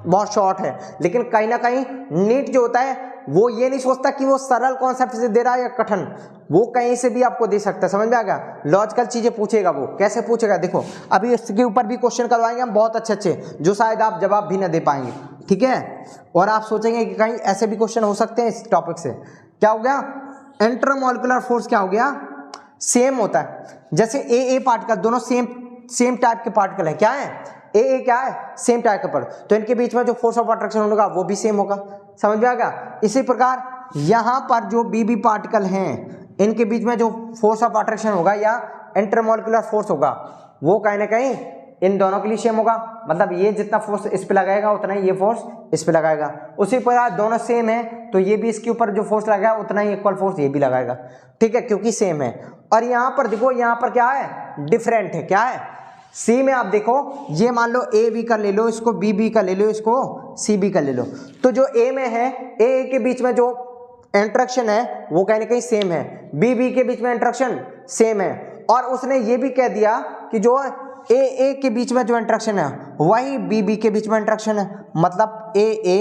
बहुत शॉर्ट है, लेकिन कहीं ना कहीं नीट जो होता है वो ये नहीं सोचता कि वो सरल कॉन्सेप्ट से दे रहा है या कठिन, वो कहीं से भी आपको दे सकता है। समझ में आ गया। लॉजिकल चीजें पूछेगा, वो कैसे पूछेगा देखो। अभी इसके ऊपर भी क्वेश्चन करवाएंगे हम बहुत अच्छे जो शायद आप जवाब भी ना दे पाएंगे, ठीक है। और आप सोचेंगे कि कहीं ऐसे भी क्वेश्चन हो सकते हैं इस टॉपिक से। क्या हो गया, इंटरमॉलिक्यूलर फोर्स क्या हो गया, सेम होता है। जैसे ए पार्टिकल, दोनों सेम टाइप के पार्टिकल है, क्या है, ए क्या है, सेम टाइप के पर, तो इनके बीच में जो फोर्स ऑफ अट्रैक्शन होगा वो भी सेम होगा। समझ में आ गया। इसी प्रकार यहां पर जो बी पार्टिकल हैं, इनके बीच में जो फोर्स ऑफ अट्रैक्शन होगा या इंटरमॉलिक्यूलर फोर्स होगा वो कहीं ना कहीं इन दोनों के लिए सेम होगा। मतलब ये जितना फोर्स इस पे लगाएगा उतना ही ये फोर्स इस पे लगाएगा। उसी प्रकार दोनों सेम है तो ये भी इसके ऊपर जो फोर्स लगाएगा उतना ही इक्वल फोर्स ये भी लगाएगा, ठीक है, क्योंकि सेम है। और यहाँ पर देखो, यहाँ पर क्या है, डिफरेंट है। क्या है, सी में आप देखो, ये मान लो ए बी का ले लो, इसको बी का ले लो, इसको सी बी का ले लो। तो जो ए में है, ए के बीच में जो इंटरेक्शन है वो कहीं ना कहीं सेम है, बी के बीच में इंटरेक्शन सेम है। और उसने ये भी कह दिया कि जो ए के बीच में जो इंटरेक्शन है वही बी के बीच में इंटरेक्शन है। मतलब ए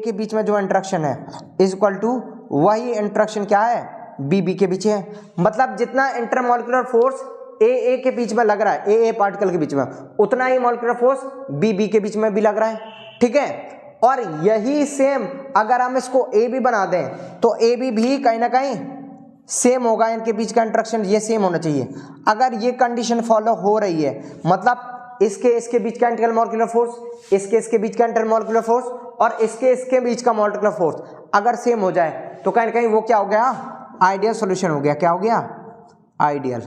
के बीच में जो इंटरेक्शन है इज इक्वल टू वही इंटरेक्शन क्या है, बी के बीच है। मतलब जितना इंटरमॉलिक्यूलर फोर्स ए के बीच में लग रहा है, ए पार्टिकल के बीच में, उतना ही मॉलिक्यूलर फोर्स बी के बीच में भी लग रहा है, ठीक है। और यही सेम अगर हम इसको ए बी बना दें तो ए बी भी कहीं ना कहीं सेम होगा, इनके बीच का इंटरेक्शन ये सेम होना चाहिए। अगर ये कंडीशन फॉलो हो रही है, मतलब इसके बीच का इंटरमॉलिक्यूलर फोर्स, इसके बीच का इंटरमॉलिक्यूलर फोर्स और इसके बीच का मॉलिक्यूलर फोर्स अगर सेम हो जाए तो कहीं ना कहीं वो क्या हो गया, आइडियल सॉल्यूशन हो गया। क्या हो गया, आइडियल।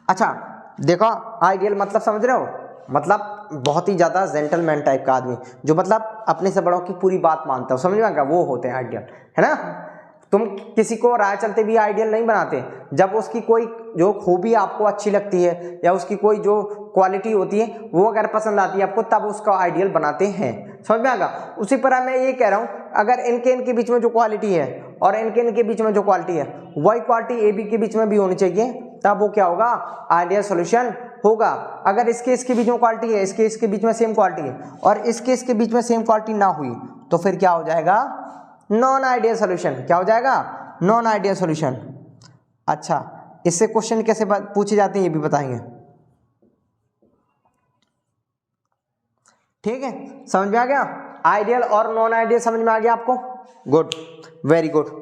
अच्छा देखो, आइडियल मतलब समझ रहे हो, मतलब बहुत ही ज्यादा जेंटलमैन टाइप का आदमी, जो मतलब अपने से बड़ों की पूरी बात मानता है, समझ में आ गया, वो होते हैं आइडियल, है ना। तुम किसी को राह चलते भी आइडियल नहीं बनाते, जब उसकी कोई जो खूबी आपको अच्छी लगती है या उसकी कोई जो क्वालिटी होती है वो अगर पसंद आती है आपको, तब उसका आइडियल बनाते हैं। समझ में आ गया। उसी पर मैं ये कह रहा हूँ, अगर इनके बीच में जो क्वालिटी है और इनके बीच में जो क्वालिटी है वही क्वालिटी ए बी के बीच में भी होनी चाहिए, तब वो क्या होगा, आइडियल सॉल्यूशन होगा। अगर इसके बीच में क्वालिटी है, इसके बीच में सेम क्वालिटी है और इसके बीच में सेम क्वालिटी ना हुई तो फिर क्या हो जाएगा, नॉन आइडियल सॉल्यूशन। क्या हो जाएगा? Non ideal solution. अच्छा, इससे क्वेश्चन कैसे पूछे जाते हैं ये भी बताएंगे। ठीक है, समझ में आ गया? आइडियल और नॉन आइडियल समझ में आ गया आपको? Good, very good.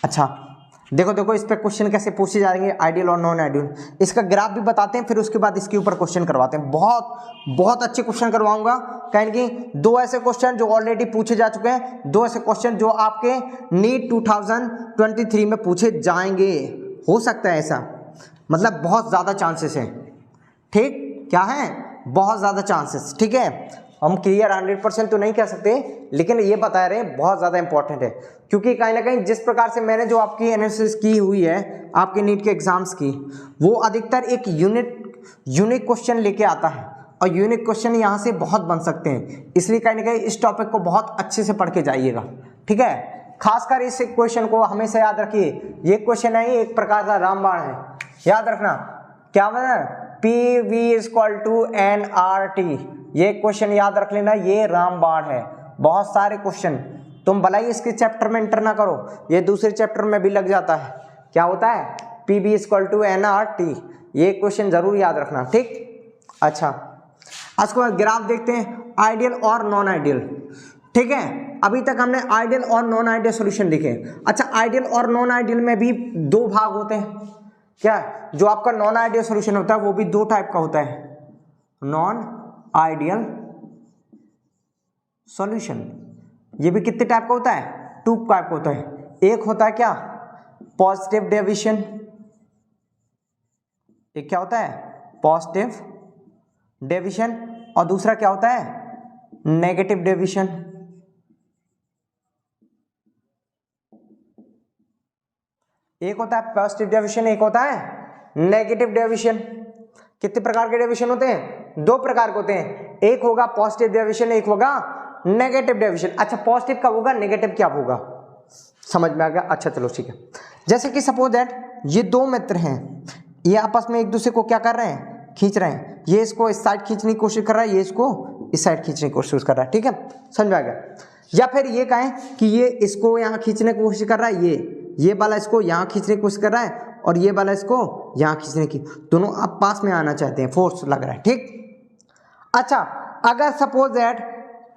अच्छा देखो देखो इस पे क्वेश्चन कैसे पूछे जाएंगे, आइडियल और नॉन आइडियल। इसका ग्राफ भी बताते हैं, फिर उसके बाद इसके ऊपर क्वेश्चन करवाते हैं। बहुत अच्छे क्वेश्चन करवाऊंगा, कहें कि 2 ऐसे क्वेश्चन जो ऑलरेडी पूछे जा चुके हैं, 2 ऐसे क्वेश्चन जो आपके नीट 2023 में पूछे जाएंगे। हो सकता है ऐसा, मतलब बहुत ज़्यादा चांसेस हैं। ठीक, क्या है? बहुत ज़्यादा चांसेस। ठीक है, हम क्लियर 100% तो नहीं कह सकते, लेकिन ये बता रहे हैं बहुत ज़्यादा इंपॉर्टेंट है, क्योंकि कहीं ना कहीं जिस प्रकार से मैंने जो आपकी एनालिसिस की हुई है आपके नीट के एग्जाम्स की, वो अधिकतर एक यूनिक क्वेश्चन लेके आता है, और यूनिक क्वेश्चन यहाँ से बहुत बन सकते हैं। इसलिए कहीं ना कहीं इस टॉपिक को बहुत अच्छे से पढ़ के जाइएगा। ठीक है, खासकर इस क्वेश्चन को हमेशा याद रखिए। ये क्वेश्चन है एक प्रकार का रामबाण है, याद रखना। क्या मतलब? PV = nRT। ये क्वेश्चन याद रख लेना, ये रामबाण है। बहुत सारे क्वेश्चन तुम भला ही इसके चैप्टर में एंटर ना करो, ये दूसरे चैप्टर में भी लग जाता है। क्या होता है? PV = nRT। ये क्वेश्चन जरूर याद रखना। ठीक, अच्छा उसके बाद ग्राफ देखते हैं, आइडियल और नॉन आइडियल। ठीक है, अभी तक हमने आइडियल और नॉन आइडियल सॉल्यूशन देखे। अच्छा, आइडियल और नॉन आइडियल में भी 2 भाग होते हैं। क्या? जो आपका नॉन आइडियल सॉल्यूशन होता है वो भी 2 टाइप का होता है, नॉन आइडियल सॉल्यूशन। ये भी कितने टाइप का होता है? 2 टाइप का होता है। एक होता है क्या? Positive deviation. एक क्या होता है? Positive deviation. और दूसरा क्या होता है? Negative deviation. एक होता है पॉजिटिव डेविएशन, एक होता है नेगेटिव डेविएशन। कितने प्रकार के डेविएशन होते हैं? 2 प्रकार के होते हैं, एक होगा पॉजिटिव डेविएशन, एक होगा नेगेटिव डेविएशन। अच्छा, पॉजिटिव कब होगा, नेगेटिव क्या होगा? समझ में आ गया? अच्छा चलो ठीक है। जैसे कि सपोज दैट ये 2 मित्र हैं, ये आपस में एक दूसरे को क्या कर रहे हैं? खींच रहे हैं। ये इसको इस साइड खींचने की कोशिश कर रहा है, ये इसको इस साइड खींचने की कोशिश कर रहा है। ठीक है, समझ में आ गया? या फिर ये कहें कि ये इसको यहाँ खींचने की कोशिश कर रहा है, ये वाला इसको यहाँ खींचने की कोशिश कर रहा है, और ये वाला इसको यहाँ खींचने की, दोनों अब पास में आना चाहते हैं, फोर्स लग रहा है। ठीक, अच्छा अगर सपोज दैट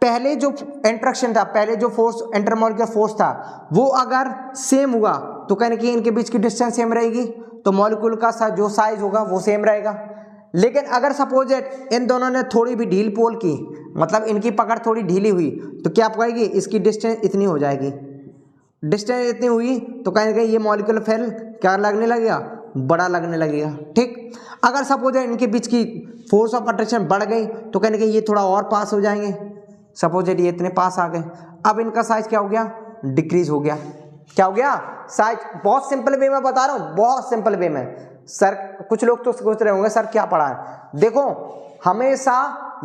पहले जो इंटरेक्शन था, पहले जो फोर्स इंटरमॉलिक्यूलर फोर्स था, वो अगर सेम हुआ तो कहने कि इनके बीच की डिस्टेंस सेम रहेगी, तो मॉलिक्यूल का जो साइज होगा वो सेम रहेगा। लेकिन अगर सपोज दैट इन दोनों ने थोड़ी भी ढील पोल की, मतलब इनकी पकड़ थोड़ी ढीली हुई, तो क्या पाएगी? इसकी डिस्टेंस इतनी हो जाएगी। डिस्टेंस इतनी हुई तो कहीं ये मॉलिक्यूल फेल क्या लगने लगेगा? बड़ा लगने लगेगा। ठीक, अगर सपोज इनके बीच की फोर्स ऑफ अट्रैक्शन बढ़ गई तो कहने के ये थोड़ा और पास हो जाएंगे। सपोज ये इतने पास आ गए, अब इनका साइज क्या हो गया? डिक्रीज हो गया। क्या हो गया? साइज। बहुत सिंपल वे में बता रहा हूँ, बहुत सिंपल वे में। सर कुछ लोग तो सोच रहे होंगे सर क्या पढ़ा है। देखो हमेशा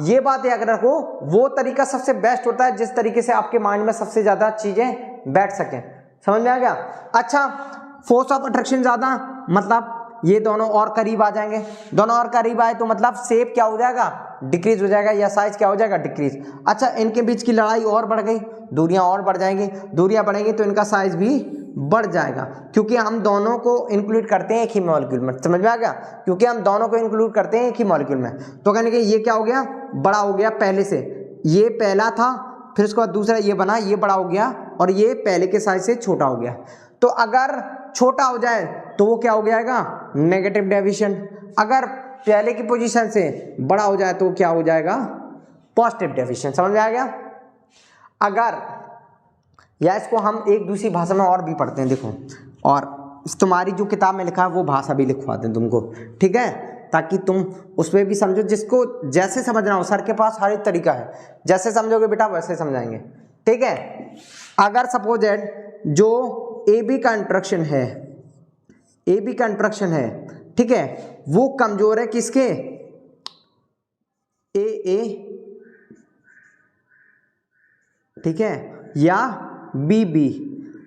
ये बात याद रखो, वो तरीका सबसे बेस्ट होता है जिस तरीके से आपके माइंड में सबसे ज्यादा चीजें बैठ सकें। समझ में आ गया? अच्छा, फोर्स ऑफ अट्रैक्शन ज्यादा, मतलब ये दोनों और करीब आ जाएंगे। दोनों और करीब आए तो मतलब शेप क्या हो जाएगा? डिक्रीज हो जाएगा, या साइज क्या हो जाएगा? डिक्रीज। अच्छा, इनके बीच की लड़ाई और बढ़ गई, दूरियां और बढ़ जाएंगी, दूरियां बढ़ेंगी तो इनका साइज भी बढ़ जाएगा, क्योंकि हम दोनों को इंक्लूड करते हैं एक ही मॉलिक्यूल में। समझ में आ गया? क्योंकि हम दोनों को इंक्लूड करते हैं एक ही मॉलिक्यूल में, तो कहने के ये क्या हो गया? बड़ा हो गया पहले से। ये पहला था, फिर उसके बाद दूसरा ये बना, ये बड़ा हो गया, और ये पहले के साइज से छोटा हो गया। तो अगर छोटा हो जाए तो वो क्या हो जाएगा? Negative deviation. अगर पहले की पोजीशन से बड़ा हो जाए तो क्या हो जाएगा? Positive deviation. समझ में आ गया? अगर या इसको हम एक दूसरी भाषा में और भी पढ़ते हैं, देखो, और तुम्हारी जो किताब में लिखा है वो भाषा भी लिखवाते हैं तुमको। ठीक है, ताकि तुम उसमें भी समझो, जिसको जैसे समझना हो। सर के पास हर एक तरीका है, जैसे समझोगे बेटा वैसे समझाएंगे। ठीक है, अगर सपोज दैट जो ए बी का इंटरेक्शन है, ए बी का इंटरेक्शन है, ठीक है, वो कमजोर है किसके? ए, ठीक है, या बी बी।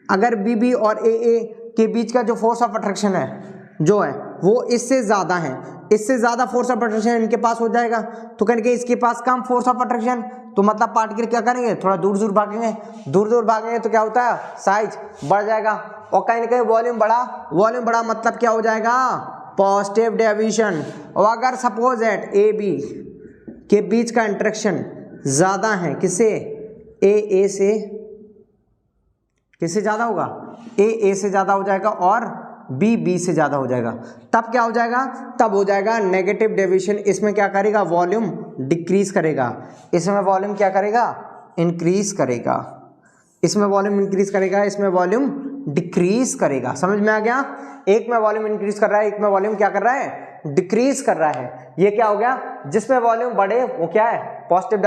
अगर बी बी और ए के बीच का जो फोर्स ऑफ अट्रैक्शन है जो है वो इससे ज्यादा है, इससे ज्यादा फोर्स ऑफ अट्रैक्शन इनके पास हो जाएगा, तो कहने के इसके पास कम फोर्स ऑफ अट्रैक्शन, तो मतलब पार्टिकल क्या करेंगे, थोड़ा दूर दूर भागेंगे, दूर दूर भागेंगे तो क्या होता है, साइज बढ़ जाएगा, और कहीं ना कहीं वॉल्यूम बढ़ा, वॉल्यूम बढ़ा मतलब क्या हो जाएगा, पॉजिटिव डेविएशन। और अगर सपोज एट ए बी के बीच का इंटरेक्शन ज्यादा है, किससे, ए से, किससे ज्यादा होगा, ए से ज्यादा हो जाएगा और बी से ज्यादा हो जाएगा, तब क्या हो जाएगा, तब हो जाएगा नेगेटिव डेविएशन। इसमें क्या करेगा, वॉल्यूम डिक्रीज करेगा, इसमें वॉल्यूम क्या करेगा, इंक्रीज करेगा, इसमें वॉल्यूम इंक्रीज करेगा, इसमें वॉल्यूम डिक्रीज करेगा। समझ में आ गया, एक में वॉल्यूम इंक्रीज कर रहा है, एक में वॉल्यूम क्या कर रहा है, डिक्रीज कर रहा है। ये क्या हो गया, जिसमें वॉल्यूम बढ़े वो क्या है, पॉजिटिव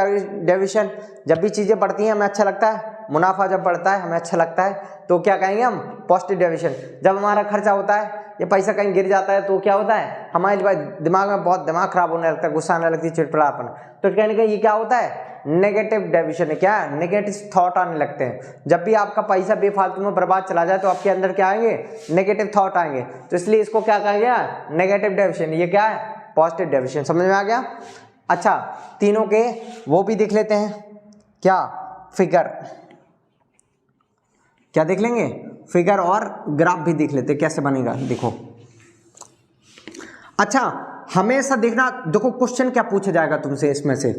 डेविएशन। जब भी चीजें बढ़ती हैं हमें अच्छा लगता है, मुनाफा जब बढ़ता है हमें अच्छा लगता है, तो क्या कहेंगे हम, पॉजिटिव डेविएशन। जब हमारा खर्चा होता है, ये पैसा कहीं गिर जाता है, तो क्या होता है, हमारे दिमाग में बहुत दिमाग खराब होने लगता है, गुस्सा आने लगती है, चिड़चिड़ापन, तो कहने का ये क्या होता है, नेगेटिव डेविएशन है। क्या है, नेगेटिव थॉट आने लगते हैं। जब भी आपका पैसा बेफालतू में बर्बाद चला जाए तो आपके अंदर क्या आएंगे, नेगेटिव थॉट आएंगे, तो इसलिए इसको क्या कहा गया, नेगेटिव डेविएशन। ये क्या है, पॉजिटिव डेविएशन। समझ में आ गया। अच्छा, तीनों के वो भी देख लेते हैं, क्या, फिगर, क्या देख लेंगे, फिगर और ग्राफ भी देख लेते कैसे बनेगा, देखो। अच्छा, हमेशा देखना, देखो क्वेश्चन क्या पूछा जाएगा तुमसे इसमें से,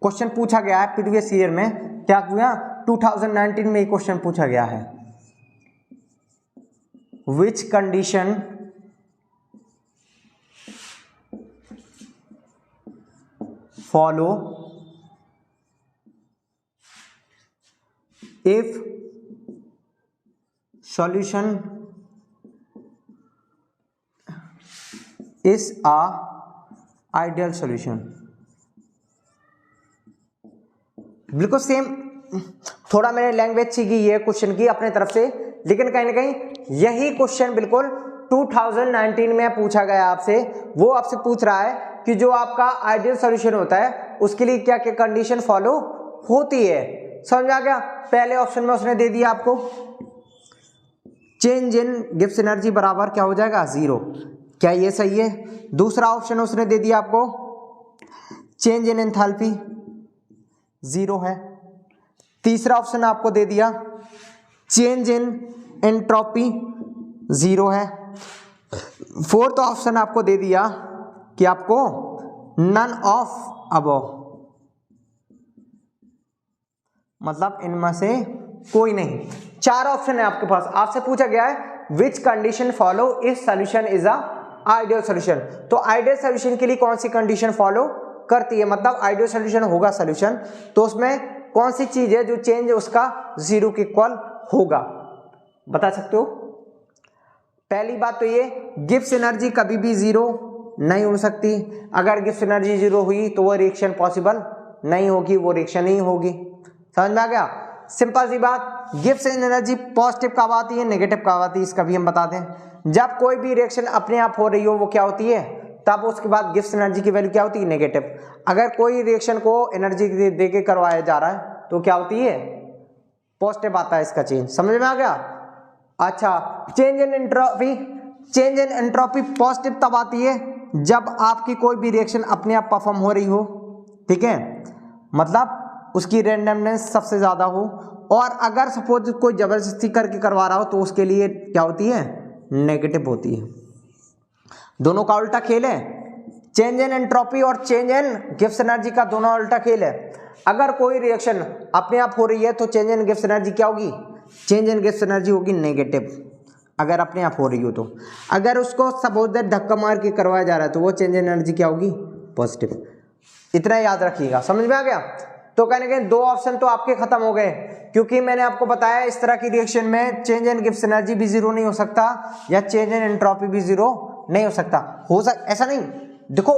क्वेश्चन पूछा गया है प्रीवियस ईयर में, क्या हुआ, 2019 में क्वेश्चन पूछा गया है, which condition follow if solution is a ideal solution। बिल्कुल सेम, थोड़ा मैंने लैंग्वेज सीखी है क्वेश्चन की अपने तरफ से, लेकिन कहीं ना कहीं यही क्वेश्चन बिल्कुल 2019 में पूछा गया आपसे। वो आपसे पूछ रहा है कि जो आपका आइडियल सॉल्यूशन होता है उसके लिए क्या क्या कंडीशन फॉलो होती है। समझ आ गया। पहले ऑप्शन में उसने दे दिया आपको चेंज इन गिब्स एनर्जी बराबर क्या हो जाएगा, 0। क्या ये सही है। दूसरा ऑप्शन उसने दे दिया आपको चेंज इन एंथैल्पी 0 है। तीसरा ऑप्शन आपको दे दिया चेंज इन एंट्रोपी 0 है। फोर्थ ऑप्शन आपको दे दिया कि आपको नन ऑफ अबव, मतलब इनमें से कोई नहीं। 4 ऑप्शन है आपके पास। आपसे पूछा गया है which condition follow if solution is a ideal solution. तो आइडियल सॉल्यूशन के लिए कौन सी कंडीशन फॉलो करती है, मतलब आइडियल सॉल्यूशन होगा सॉल्यूशन तो उसमें कौन सी चीज है जो चेंज उसका 0 के इक्वल होगा, बता सकते हो। पहली बात तो ये गिब्स एनर्जी कभी भी 0 नहीं हो सकती। अगर गिब्स एनर्जी 0 हुई तो वो रिएक्शन पॉसिबल नहीं होगी, वो रिएक्शन ही होगी। समझ में आ गया। सिंपल सी बात, गिब्स एनर्जी पॉजिटिव कब आती है, नेगेटिव कब आती है, इसका भी हम बता दें। जब कोई भी रिएक्शन अपने आप हो रही हो वो क्या होती है, तब उसके बाद गिब्स एनर्जी की वैल्यू क्या होती है, नेगेटिव। अगर कोई रिएक्शन को एनर्जी दे के करवाया जा रहा है तो क्या होती है, पॉजिटिव आता है इसका चेंज। समझ में आ गया। अच्छा, change in entropy, change in entropy positive तब आती है जब आपकी कोई भी रिएक्शन अपने आप परफॉर्म हो रही हो, ठीक है, मतलब उसकी रैंडमनेस सबसे ज्यादा हो। और अगर सपोज कोई जबरदस्ती करके करवा रहा हो तो उसके लिए क्या होती है, नेगेटिव होती है। दोनों का उल्टा खेल है। चेंज इन एंट्रोपी और चेंज इन गिब्स एनर्जी का दोनों उल्टा खेल है। अगर कोई रिएक्शन अपने आप हो रही है तो चेंज इन गिब्स एनर्जी क्या होगी, चेंज इन गिब्स एनर्जी होगी नेगेटिव, अगर अपने आप हो रही हो तो। अगर उसको सपोज धक्का मार के करवाया जा रहा है तो वो चेंज इन एनर्जी क्या होगी, पॉजिटिव। इतना याद रखिएगा। समझ में आ गया। तो कहने के 2 ऑप्शन तो आपके खत्म हो गए, क्योंकि मैंने आपको बताया इस तरह की रिएक्शन में चेंज इन गिब्स एनर्जी भी 0 नहीं हो सकता या चेंज इन एंट्रोपी भी 0 नहीं हो सकता। ऐसा नहीं। देखो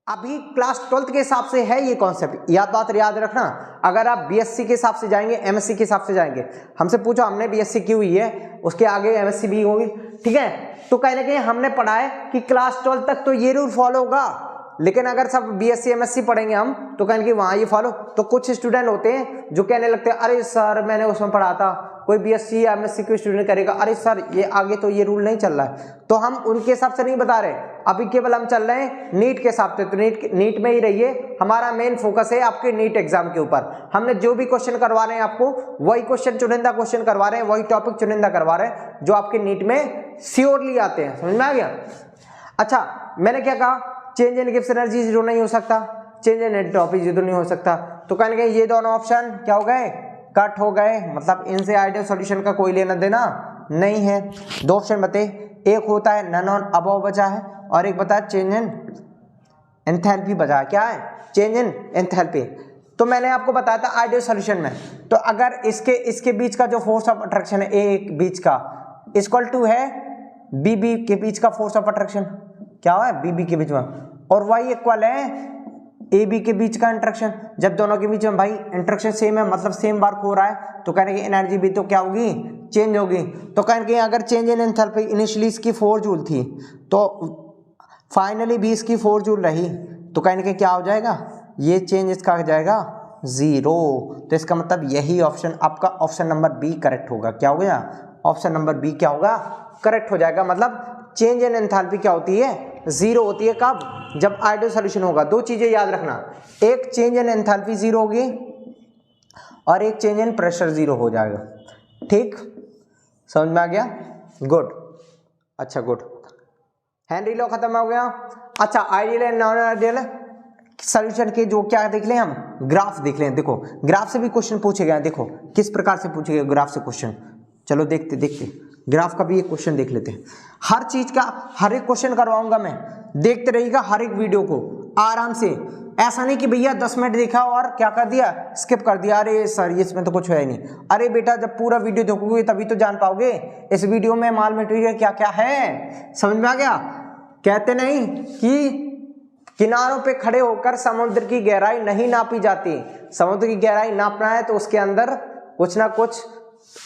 अभी क्लास 12th के हिसाब से है ये कॉन्सेप्ट, बात याद रखना। अगर आप बीएससी के हिसाब से जाएंगे, एमएससी के हिसाब से जाएंगे, हमसे पूछो हमने बीएससी की हुई है, उसके आगे एमएससी भी होगी, ठीक है। तो कहीं ना कहीं हमने पढ़ा है कि क्लास 12 तक तो ये रूल फॉलो होगा, लेकिन अगर सब बीएससी एमएससी पढ़ेंगे हम तो कहेंगे वहां ये फॉलो। तो कुछ स्टूडेंट होते हैं जो कहने लगते हैं अरे सर मैंने उसमें पढ़ा था, कोई बीएससी या एमएससी कोई स्टूडेंट करेगा, अरे सर ये आगे तो ये रूल नहीं चल रहा है, तो हम उनके हिसाब से नहीं बता रहे, अभी केवल हम चल रहे हैं नीट के हिसाब से। तो नीट में ही रहिए, हमारा मेन फोकस है आपके नीट एग्जाम के ऊपर। हमने जो भी क्वेश्चन करवा रहे हैं आपको वही क्वेश्चन चुनिंदा क्वेश्चन करवा रहे हैं, वही टॉपिक चुनिंदा करवा रहे हैं जो आपके नीट में श्योरली आते हैं। समझ में आ गया? अच्छा, मैंने क्या कहा, change in Gibbs energy zero नहीं हो सकता, चेंज इन एंट्रोपी जीरो नहीं हो सकता, तो कहने के ये दोनों ऑप्शन क्या हो गए, कट हो गए, मतलब इनसे आइडियल सॉल्यूशन का कोई लेना देना नहीं है। दो ऑप्शन बते, एक होता है नन ऑन अबव बचा है और एक बता चेंज इन एंथैल्पी बचा है। क्या है? Change in enthalpy. तो मैंने आपको बताया था आइडियल सॉल्यूशन में, तो अगर इसके बीच का जो फोर्स ऑफ अट्रैक्शन है ए बीच का इक्वल टू है बी के बीच का फोर्स ऑफ अट्रैक्शन, क्या है बी के बीच में, और वाई इक्वल है ए बी के बीच का इंट्रैक्शन। जब दोनों के बीच में भाई इंट्रैक्शन सेम है, मतलब सेम वर्क हो रहा है, तो कहने की एनर्जी भी तो क्या होगी, चेंज होगी। तो कहने की अगर चेंज इन एंथैल्पी इनिशियली इसकी 4 जूल थी तो फाइनली भी इसकी 4 जूल रही, तो कहने के क्या हो जाएगा, ये चेंज इसका हो जाएगा 0। तो इसका मतलब यही ऑप्शन आपका ऑप्शन नंबर बी करेक्ट होगा। क्या हो गया? ऑप्शन नंबर बी क्या होगा, करेक्ट हो जाएगा। मतलब चेंज इन एंथैल्पी क्या होती है, 0 होती है। कब? जब आइडियल सॉल्यूशन होगा। दो चीजें याद रखना, एक चेंज इन एंथैल्पी 0 होगी और एक चेंज इन प्रेशर 0 हो जाएगा। ठीक, समझ में आ गया? गुड, अच्छा गुड। हेनरी लॉ खत्म हो गया। अच्छा, ideal and non ideal solution के जो क्या देख लें हम, ग्राफ देख लें। देखो ग्राफ से भी क्वेश्चन पूछे गए, देखो किस प्रकार से पूछे गए ग्राफ से क्वेश्चन। चलो देखते देखते ग्राफ का भी एक क्वेश्चन देख लेते हैं। हर चीज का हर एक क्वेश्चन करवाऊंगा मैं, देखते रहिएगा हर एक वीडियो को आराम से। ऐसा नहीं कि भैया 10 मिनट देखा और क्या कर दिया, स्किप कर दिया, अरे सर इसमें तो कुछ है नहीं। अरे बेटा, जब पूरा वीडियो देखोगे तभी तो जान पाओगे इस वीडियो में माल मटेरियल क्या क्या है। समझ में आ गया? कहते नहीं कि किनारों पे खड़े होकर समुद्र की गहराई नहीं नापी जाती। समुद्र की गहराई नापना है तो उसके अंदर कुछ ना कुछ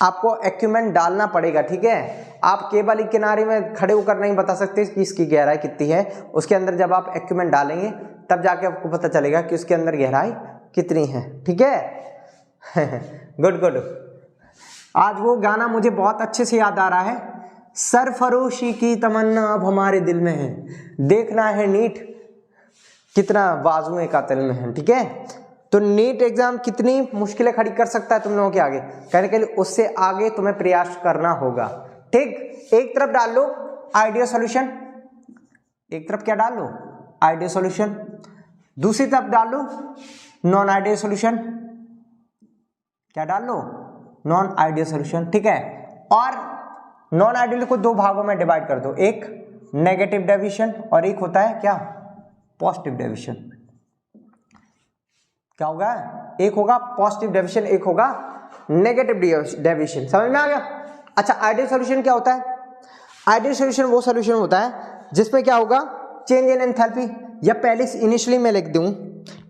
आपको इक्विपमेंट डालना पड़ेगा। ठीक है, आप केवल ही किनारे में खड़े होकर नहीं बता सकते कि इसकी गहराई कितनी है। उसके अंदर जब आप इक्विपमेंट डालेंगे तब जाके आपको पता चलेगा कि उसके अंदर गहराई कितनी है। ठीक है गुड गुड। आज वो गाना मुझे बहुत अच्छे से याद आ रहा है, सरफरोशी की तमन्ना अब हमारे दिल में है, देखना है नीट कितना बाजुएं कातिल में है। ठीक है, तो नीट एग्जाम कितनी मुश्किलें खड़ी कर सकता है तुम लोगों के आगे, कहने के लिए उससे आगे तुम्हें प्रयास करना होगा। ठीक, एक तरफ डाल लो आइडियल सॉल्यूशन, एक तरफ क्या डाल लो, आइडियल सॉल्यूशन, दूसरी तरफ डाल लो नॉन आइडियल सॉल्यूशन। क्या डाल लो, नॉन आइडियल सॉल्यूशन। ठीक है, और नॉन आइडियल को 2 भागों में डिवाइड कर दो, एक नेगेटिव डेविएशन और एक होता है क्या, पॉजिटिव डेविएशन। क्या होगा, एक होगा पॉजिटिव डेविएशन, एक होगा नेगेटिव डेविएशन। समझ में आ गया? अच्छा, आइडियल सॉल्यूशन क्या होता है? आइडियल सॉल्यूशन वो सॉल्यूशन होता है जिसमें क्या होगा, चेंज इन एंथैल्पी, या पहले इनिशियली मैं लिख दूं,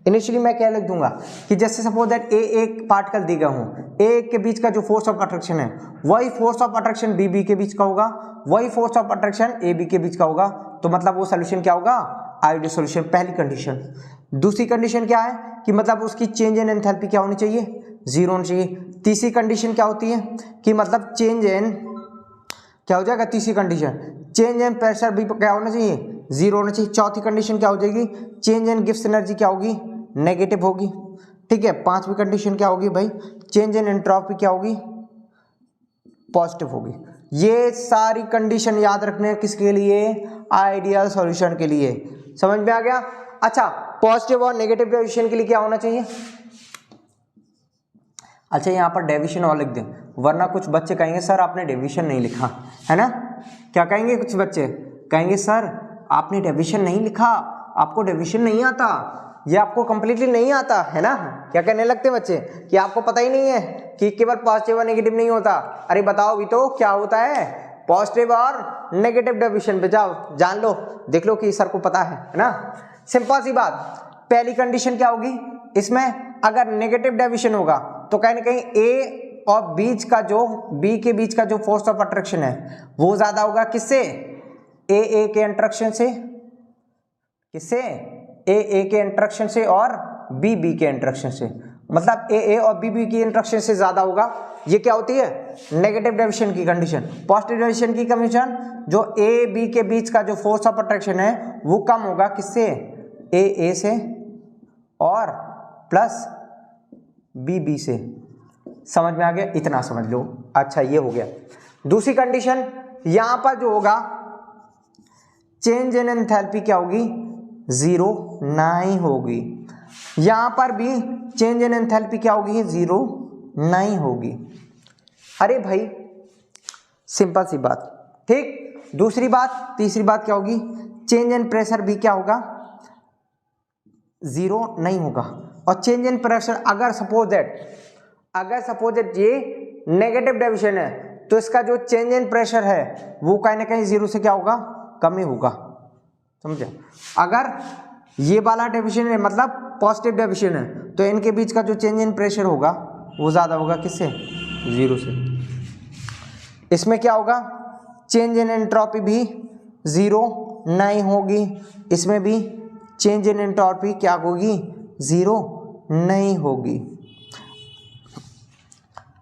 इनिशियली मैं क्या लिख दूंगा कि जैसे सपोज दैट ए एक पार्टिकल दी गया हूं, ए के बीच का जो फोर्स ऑफ अट्रैक्शन है वही फोर्स ऑफ अट्रैक्शन बी के बीच का होगा, वही force of attraction A B के बीच का होगा। तो मतलब वो सॉल्यूशन क्या होगा, आइडियल सॉल्यूशन, पहली कंडीशन। दूसरी कंडीशन क्या है कि मतलब उसकी चेंज इन एंथैल्पी क्या होनी चाहिए, 0 होनी चाहिए। तीसरी कंडीशन क्या होती है कि मतलब चेंज इन क्या हो जाएगा, तीसरी कंडीशन चेंज इन प्रेशर भी क्या होना चाहिए, 0 होना चाहिए। चौथी कंडीशन क्या हो जाएगी, चेंज इन गिब्स एनर्जी क्या होगी, नेगेटिव होगी। ठीक है, पांचवी कंडीशन क्या होगी भाई, चेंज इन एंट्रोपी क्या होगी, पॉजिटिव होगी। ये सारी कंडीशन याद रखने किसके लिए, आइडियल सॉल्यूशन के लिए। समझ में आ गया? अच्छा, पॉजिटिव और नेगेटिव डेविएशन के लिए क्या होना चाहिए। अच्छा, यहाँ पर डेविएशन और लिख दें, वरना कुछ बच्चे कहेंगे सर आपने डेविएशन नहीं लिखा, है ना। क्या कहेंगे कुछ बच्चे, कहेंगे सर आपने डेविएशन नहीं लिखा, आपको डेविएशन नहीं आता, ये आपको कंप्लीटली नहीं आता, है ना। क्या कहने लगते बच्चे कि आपको पता ही नहीं है कि केवल पॉजिटिव और नेगेटिव नहीं होता। अरे बताओ भी तो क्या होता है, पॉजिटिव और नेगेटिव डेविएशन पे जाओ, जान लो, देख लो कि सर को पता है ना। सिंपल सी बात, पहली कंडीशन क्या होगी इसमें, अगर नेगेटिव डेविएशन होगा तो कहीं ना कहीं ए और बीच का जो बी के बीच का जो फोर्स ऑफ अट्रैक्शन है वो ज्यादा होगा किससे, ए के इंटरेक्शन से, किससे, ए के इंटरेक्शन से और बी के इंटरेक्शन से। मतलब ए और बी की इंटरेक्शन से ज्यादा होगा, ये क्या होती है नेगेटिव डेविएशन की कंडीशन। पॉजिटिव डेविएशन की कंडीशन, जो ए बी के बीच का जो फोर्स ऑफ अट्रैक्शन है वो कम होगा किससे, ए से और प्लस बी से। समझ में आ गया, इतना समझ लो। अच्छा ये हो गया। दूसरी कंडीशन, यहां पर जो होगा चेंज इन एंथैल्पी क्या होगी, जीरो नहीं होगी। यहां पर भी चेंज इन एंथैल्पी क्या होगी, जीरो नहीं होगी। अरे भाई सिंपल सी बात, ठीक। दूसरी बात, तीसरी बात क्या होगी, चेंज इन प्रेशर भी क्या होगा, जीरो नहीं होगा। और चेंज इन प्रेशर अगर सपोज दैट ये नेगेटिव डेविएशन है तो इसका जो चेंज इन प्रेशर है वो कहीं ना कहीं जीरो से क्या होगा, कम ही होगा। समझे, अगर ये वाला डेविएशन है मतलब पॉजिटिव डेविएशन है तो इनके बीच का जो चेंज इन प्रेशर होगा वो ज्यादा होगा किससे, जीरो से। इसमें क्या होगा, चेंज इन एंट्रोपी भी जीरो नहीं होगी, इसमें भी चेंज इन एंट्रोपी क्या होगी, जीरो नहीं होगी।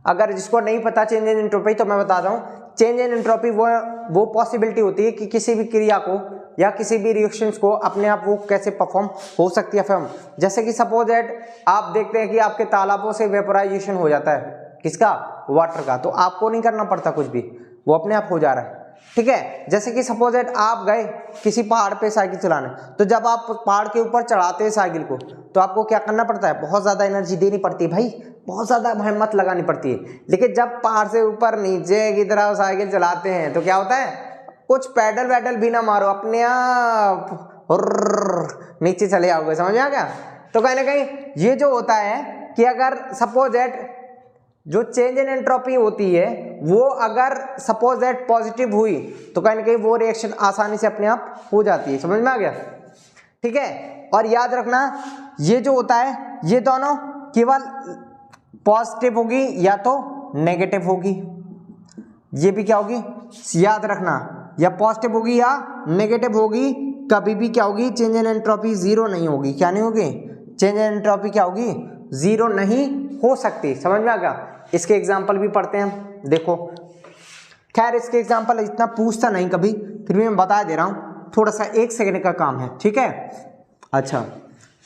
अगर जिसको नहीं पता चेंज इन एंट्रोपी तो मैं बता रहा हूँ, चेंज इन एंट्रोपी वो पॉसिबिलिटी होती है कि किसी भी क्रिया को या किसी भी रिएक्शंस को अपने आप वो कैसे परफॉर्म हो सकती है फॉर्म। जैसे कि सपोज दैट आप देखते हैं कि आपके तालाबों से वेपोराइजेशन हो जाता है, किसका, वाटर का, तो आपको नहीं करना पड़ता कुछ भी, वो अपने आप हो जा रहा है, ठीक है। जैसे कि सपोज दैट आप गए किसी पहाड़ पे साइकिल चलाने, तो जब आप पहाड़ के ऊपर चढ़ाते हैं साइकिल को तो आपको क्या करना पड़ता है, बहुत ज़्यादा एनर्जी देनी पड़ती है भाई, बहुत ज़्यादा हिम्मत लगानी पड़ती है। लेकिन जब पहाड़ से ऊपर नीचे की तरफ साइकिल चलाते हैं तो क्या होता है, कुछ पैडल वैडल भी ना मारो, अपने आप नीचे चले आओगे। समझ में आ गया। तो कहीं ना कहीं ये जो होता है कि अगर सपोज दैट जो चेंज इन एंट्रोपी होती है वो अगर सपोज दैट पॉजिटिव हुई तो कहीं ना कहीं वो रिएक्शन आसानी से अपने आप हो जाती है। समझ में आ गया, ठीक है। और याद रखना ये जो होता है ये दोनों केवल पॉजिटिव होगी या तो नेगेटिव होगी, ये भी क्या होगी याद रखना, या पॉजिटिव होगी या नेगेटिव होगी, कभी भी क्या होगी, चेंज इन एंट्रोपी जीरो नहीं होगी। क्या नहीं होगी, चेंज इन एंट्रोपी क्या होगी, जीरो नहीं हो सकती। समझ में आ गया। इसके एग्जाम्पल भी पढ़ते हैं, देखो। खैर इसके एग्जाम्पल इतना पूछता नहीं कभी, फिर भी मैं बता दे रहा हूँ, थोड़ा सा 1 सेकंड का काम है, ठीक है। अच्छा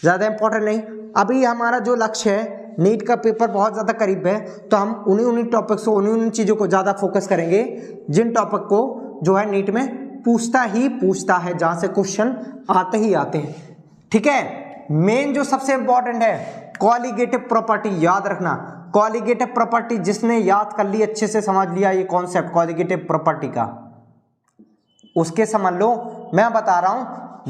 ज़्यादा इंपॉर्टेंट नहीं, अभी हमारा जो लक्ष्य है नीट का पेपर बहुत ज़्यादा करीब है, तो हम उन्हीं टॉपिक्स को, उन्हीं चीज़ों को ज़्यादा फोकस करेंगे जिन टॉपिक को जो है नीट में पूछता है, जहाँ से क्वेश्चन आते ही आते हैं, ठीक है। मेन जो सबसे इंपॉर्टेंट है कॉलिगेटिव प्रॉपर्टी, याद रखना। कॉलिगेटिव प्रॉपर्टी जिसने याद कर ली, अच्छे से समझ लिया ये कॉन्सेप्ट कॉलिगेटिव प्रॉपर्टी का, उसके समझ लो। मैं बता रहा हूं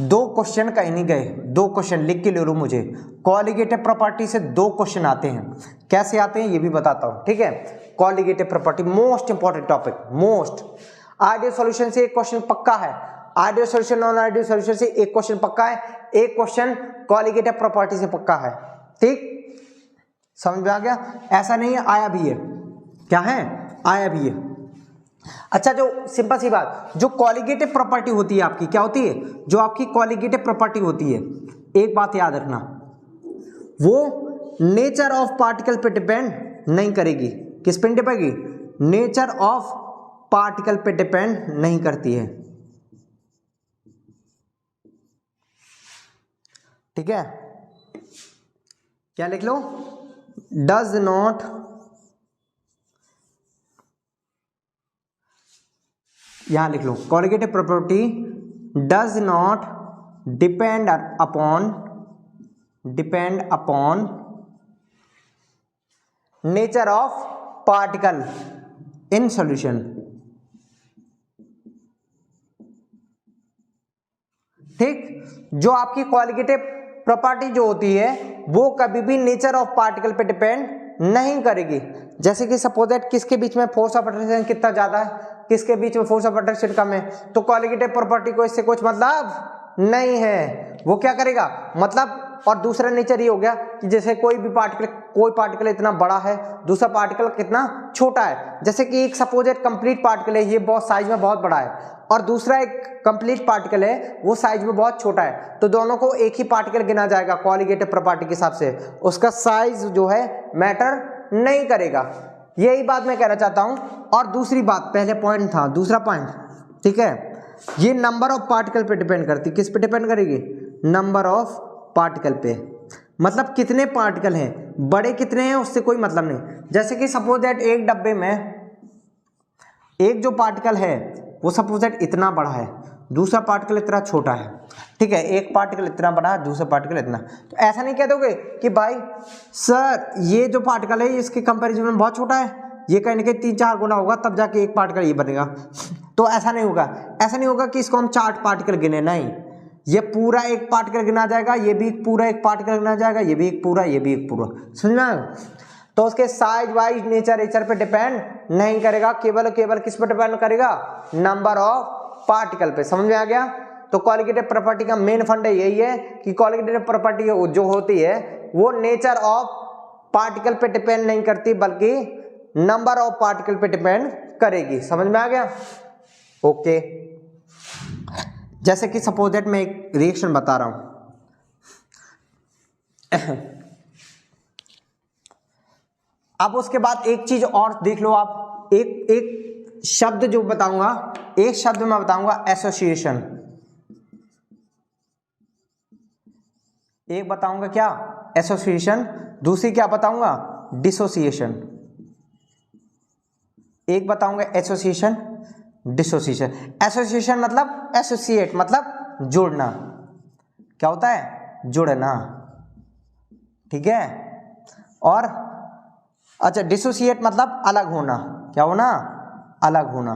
2 क्वेश्चन कहीं नहीं गए, 2 क्वेश्चन लिख के ले लो मुझे। कॉलिगेटिव प्रॉपर्टी से 2 क्वेश्चन आते हैं, कैसे आते हैं ये भी बताता हूं, ठीक है। Colligative property most important topic, most. Ideal solution से 1 क्वेश्चन पक्का है, ideal solution non ideal solution से 1 क्वेश्चन पक्का है, 1 क्वेश्चन कॉलिगेटिव प्रॉपर्टी से पक्का है, ठीक। समझ में आ गया। ऐसा नहीं है, आया भी है, क्या है, आया भी है। अच्छा, जो सिंपल सी बात, जो कॉलिगेटिव प्रॉपर्टी होती है आपकी, क्या होती है, जो आपकी कॉलिगेटिव प्रॉपर्टी होती है, एक बात याद रखना, वो नेचर ऑफ पार्टिकल पे डिपेंड नहीं करेगी। किस पे डिपेंडेगी, नेचर ऑफ पार्टिकल पे डिपेंड नहीं करती है, ठीक है। क्या लिख लो, डज नॉट यहां लिख लो, colligative property does not depend upon nature of particle in solution, ठीक। जो आपकी कॉलिगेटिव प्रॉपर्टी जो होती है वो कभी भी नेचर ऑफ पार्टिकल पे डिपेंड नहीं करेगी। जैसे कि सपोज दैट किसके बीच में फोर्स ऑफ अट्रैक्शन कितना ज्यादा है, किसके बीच में फोर्स ऑफ अट्रैक्शन कम है, तो कॉलिगेटिव प्रॉपर्टी को इससे कुछ मतलब नहीं है, वो क्या करेगा मतलब। और दूसरा नेचर ये हो गया कि जैसे कोई पार्टिकल इतना बड़ा है, दूसरा पार्टिकल कितना छोटा है। जैसे कि एक सपोज एक कंप्लीट पार्टिकल है, ये बहुत साइज में बहुत बड़ा है, और दूसरा एक कंप्लीट पार्टिकल है वो साइज में बहुत छोटा है, तो दोनों को एक ही पार्टिकल गिना जाएगा कोलिगेटिव प्रॉपर्टी के हिसाब से, उसका साइज जो है मैटर नहीं करेगा। यही बात मैं कहना चाहता हूं। और दूसरी बात, पहले पॉइंट था, दूसरा पॉइंट, ठीक है, ये नंबर ऑफ पार्टिकल पे डिपेंड करती है। किस पे डिपेंड करेगी? नंबर ऑफ पार्टिकल पे, मतलब कितने पार्टिकल हैं, बड़े कितने हैं उससे कोई मतलब नहीं। जैसे कि सपोज दैट एक डब्बे में एक जो पार्टिकल है वो सपोज दैट इतना बड़ा है, दूसरा पार्टिकल इतना छोटा है, ठीक है, एक पार्टिकल इतना बड़ा है, दूसरा पार्टिकल इतना, तो ऐसा नहीं कह दोगे कि भाई सर ये जो पार्टिकल है इसके कंपैरिजन में बहुत छोटा है, ये कहीं ना कहीं 3-4 गुना होगा तब जाके एक पार्टिकल ये बनेगा। तो ऐसा नहीं होगा, ऐसा नहीं होगा कि इसको हम 4 पार्टिकल गिने, नहीं, ये पूरा एक पार्टिकल गिना जाएगा, ये भी पूरा एक पार्टिकल गिना जाएगा, ये भी एक पूरा, ये भी एक पूरा, समझना। तो उसके साइज वाइज नेचर पे डिपेंड नहीं करेगा, केवल किस पे डिपेंड करेगा? नंबर ऑफ पार्टिकल पे। समझ में आ गया? तो कोलिगेटिव प्रॉपर्टी का मेन फंडा यही है कि कोलिगेटिव प्रॉपर्टी जो होती है वो नेचर ऑफ पार्टिकल पे डिपेंड नहीं करती, बल्कि नंबर ऑफ पार्टिकल पे डिपेंड करेगी। समझ में आ गया? ओके। जैसे कि सपोज दैट मैं एक रिएक्शन बता रहा हूं, अब उसके बाद एक चीज और देख लो आप, एक शब्द जो बताऊंगा, एक शब्द मैं बताऊंगा एसोसिएशन, एक बताऊंगा क्या? एसोसिएशन, दूसरी क्या बताऊंगा? डिसोसिएशन। एक बताऊंगा एसोसिएशन, डिसोसिएशन। एसोसिएशन मतलब एसोसिएट मतलब जुड़ना, क्या होता है? जुड़ना, ठीक है। और अच्छा, डिसोसिएट मतलब अलग होना, क्या होना? अलग होना।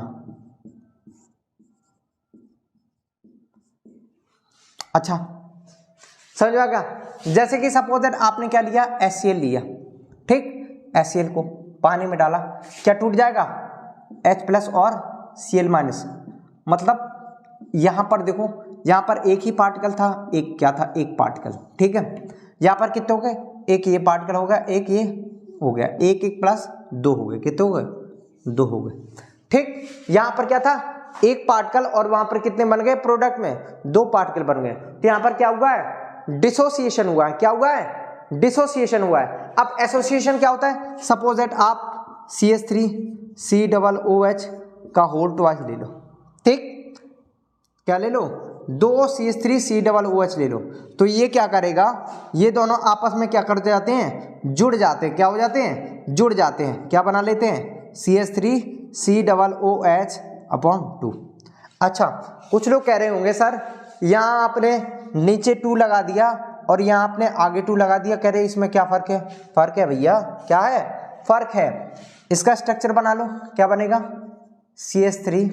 अच्छा, समझ आ गया? जैसे कि सपोज दैट आपने क्या लिया? HCl लिया, ठीक, HCl को पानी में डाला, क्या टूट जाएगा? H+ और Cl-, मतलब यहां पर देखो, यहां पर एक ही पार्टिकल था, एक क्या था? एक पार्टिकल, ठीक है। यहां पर कितने हो गए? एक ये पार्टिकल हो गया, एक ये हो गया, 1+2 हो गए, कितने हो गए? 2 हो गए, ठीक। यहां पर क्या था? एक पार्टिकल, और वहां पर कितने बन गए? प्रोडक्ट में 2 पार्टिकल बन गए, तो यहां पर क्या हुआ है? डिसोसिएशन हुआ है। क्या हुआ है? डिसोसिएशन हुआ है। अब एसोसिएशन क्या होता है? सपोज दैट आप CH3COOH का होल ट्वाइस ले लो, ठीक, क्या ले लो? 2 CH3COOH ले लो, तो ये क्या करेगा? ये दोनों आपस में क्या करते जाते हैं? जुड़ जाते हैं। क्या हो जाते हैं? जुड़ जाते हैं। क्या बना लेते हैं? CH3COOH/2। अच्छा, कुछ लोग कह रहे होंगे सर यहाँ आपने नीचे 2 लगा दिया और यहाँ आपने आगे 2 लगा दिया, कह रहे इसमें क्या फर्क है? फर्क है भैया, क्या है? फर्क है। इसका स्ट्रक्चर बना लो, क्या बनेगा? CH3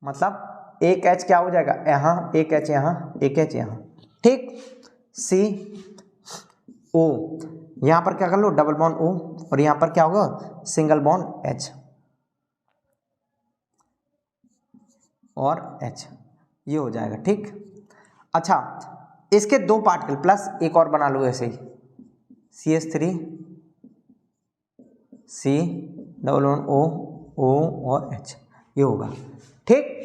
मतलब एक H क्या हो जाएगा? यहाँ, एक H यहाँ, एक H यहाँ, ठीक। CO, यहाँ पर क्या कर लो? डबल बॉन्ड O, और यहाँ पर क्या होगा? सिंगल बॉन्ड H और H, ये हो जाएगा, ठीक। अच्छा, इसके 2 पार्टिकल प्लस एक और बना लो ऐसे ही, CH3 C double bond O और H, ये होगा, ठीक।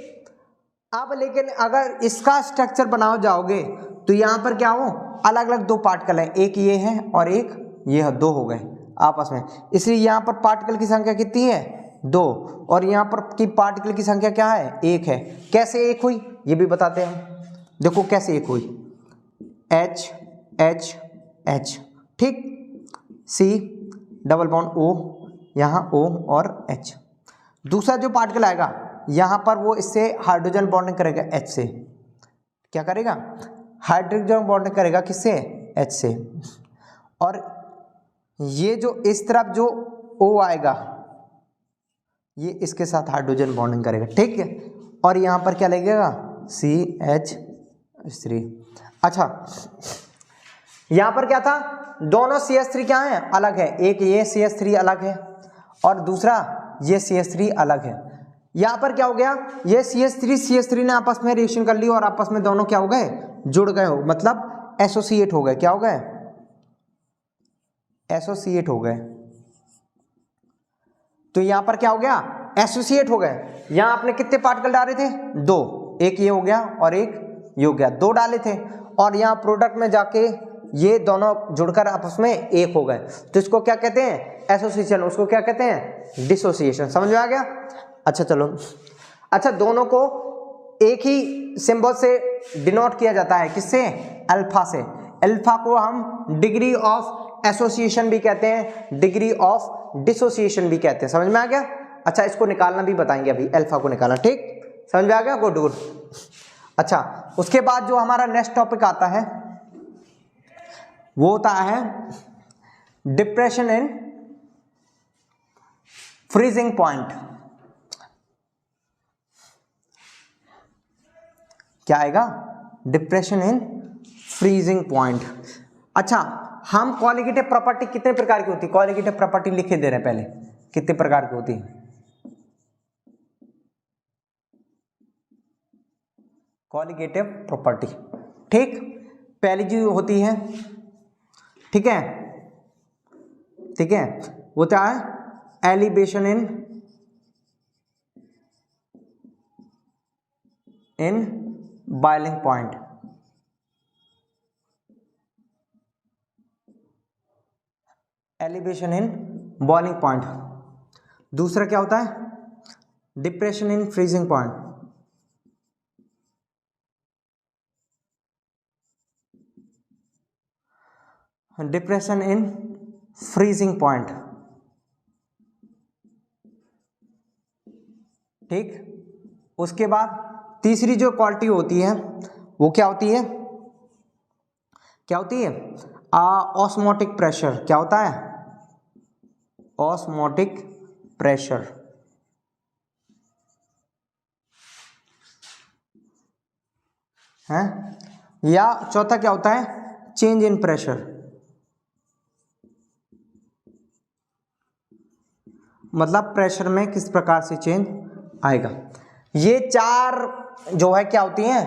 अब लेकिन अगर इसका स्ट्रक्चर बनाओ जाओगे तो यहाँ पर क्या हो? अलग अलग 2 पार्टिकल है, एक ये है और एक ये है, 2 हो गए आपस में, इसलिए यहाँ पर पार्टिकल की संख्या कितनी है? 2, और यहाँ पर की पार्टिकल की संख्या क्या है? 1 है। कैसे 1 हुई ये भी बताते हैं, देखो कैसे 1 हुई। H H H, ठीक, C डबल बॉन्ड O, यहाँ O और H। दूसरा जो पार्टिकल आएगा यहाँ पर वो इससे हाइड्रोजन बॉन्डिंग करेगा H से, क्या करेगा? हाइड्रोजन बॉन्डिंग करेगा किससे? H से। और ये जो इस तरफ जो O आएगा ये इसके साथ हाइड्रोजन बॉन्डिंग करेगा, ठीक है। और यहाँ पर क्या लगेगा? CH3। अच्छा, यहाँ पर क्या था? दोनों CH3 क्या है? अलग है। एक ये CH3 अलग है और दूसरा ये CH3 अलग है। यहाँ पर क्या हो गया, ये CH3 ने आपस में रिएक्शन कर ली और आपस में दोनों क्या हो गए, जुड़ गए हो, मतलब एसोसिएट हो गए। क्या हो गए, एसोसिएट हो गए। तो यहां पर क्या हो गया, एसोसिएट हो गए। यहां आपने कितने पार्टिकल डाले थे, 2, एक ये हो गया और एक ये हो गया, 2 डाले थे, और यहां प्रोडक्ट में जाके ये दोनों जुड़कर आपस में एक हो गए। तो इसको क्या कहते हैं, एसोसिएशन, उसको क्या कहते हैं, डिसोसिएशन। समझ में आ गया। अच्छा चलो, अच्छा दोनों को एक ही सिंबल से डिनोट किया जाता है, किससे, अल्फा से। अल्फा को हम डिग्री ऑफ एसोसिएशन भी कहते हैं, डिग्री ऑफ डिसोसिएशन भी कहते हैं। समझ में आ गया। अच्छा इसको निकालना भी बताएंगे अभी, अल्फा को निकालना, ठीक, समझ में आ गया, गुड गुड। अच्छा उसके बाद जो हमारा नेक्स्ट टॉपिक आता है वो होता है डिप्रेशन इन फ्रीजिंग पॉइंट। क्या आएगा, डिप्रेशन इन फ्रीजिंग पॉइंट। अच्छा हम क्वालिटेटिव प्रॉपर्टी कितने प्रकार की होती है, क्वालिटेटिव प्रॉपर्टी लिखे दे रहे हैं पहले, कितने प्रकार की होती है, क्वालिटेटिव प्रॉपर्टी, ठीक। पहली जो होती है, ठीक है, ठीक है, वो क्या है, elevation in boiling point. Elevation in boiling point. दूसरा क्या होता है, depression in freezing point. Depression in freezing point, ठीक। उसके बाद तीसरी जो क्वालिटी होती है वो क्या होती है, क्या होती है, ऑस्मोटिक प्रेशर। क्या होता है, ऑस्मोटिक प्रेशर। है, या चौथा क्या होता है, चेंज इन प्रेशर, मतलब प्रेशर में किस प्रकार से चेंज आएगा। ये 4 जो है क्या होती हैं,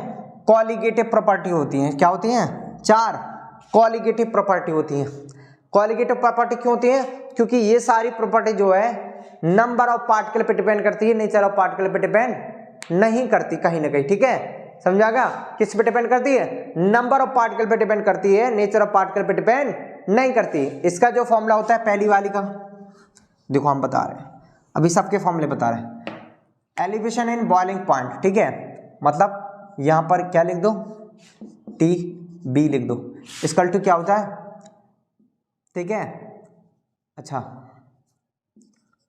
क्वालिटेटिव प्रॉपर्टी होती हैं। क्या होती हैं, 4 क्वालिटेटिव प्रॉपर्टी होती हैं। क्वालिटेटिव प्रॉपर्टी क्यों होती है, क्योंकि ये सारी प्रॉपर्टी जो है नंबर ऑफ पार्टिकल पे डिपेंड करती है, नेचर ऑफ पार्टिकल पे डिपेंड नहीं करती कहीं ना कहीं, ठीक है, समझागा। किस पे डिपेंड करती है, नंबर ऑफ पार्टिकल पे डिपेंड करती है, नेचर ऑफ पार्टिकल पे डिपेंड नहीं करती। इसका जो फॉर्मूला होता है पहली वाली का, देखो हम बता रहे हैं, अभी सबके फॉर्मूले बता रहे हैं। एलिवेशन इन बॉइलिंग पॉइंट, ठीक है, मतलब यहां पर क्या लिख दो, टी बी लिख दो, इसका टू क्या होता है, ठीक है। अच्छा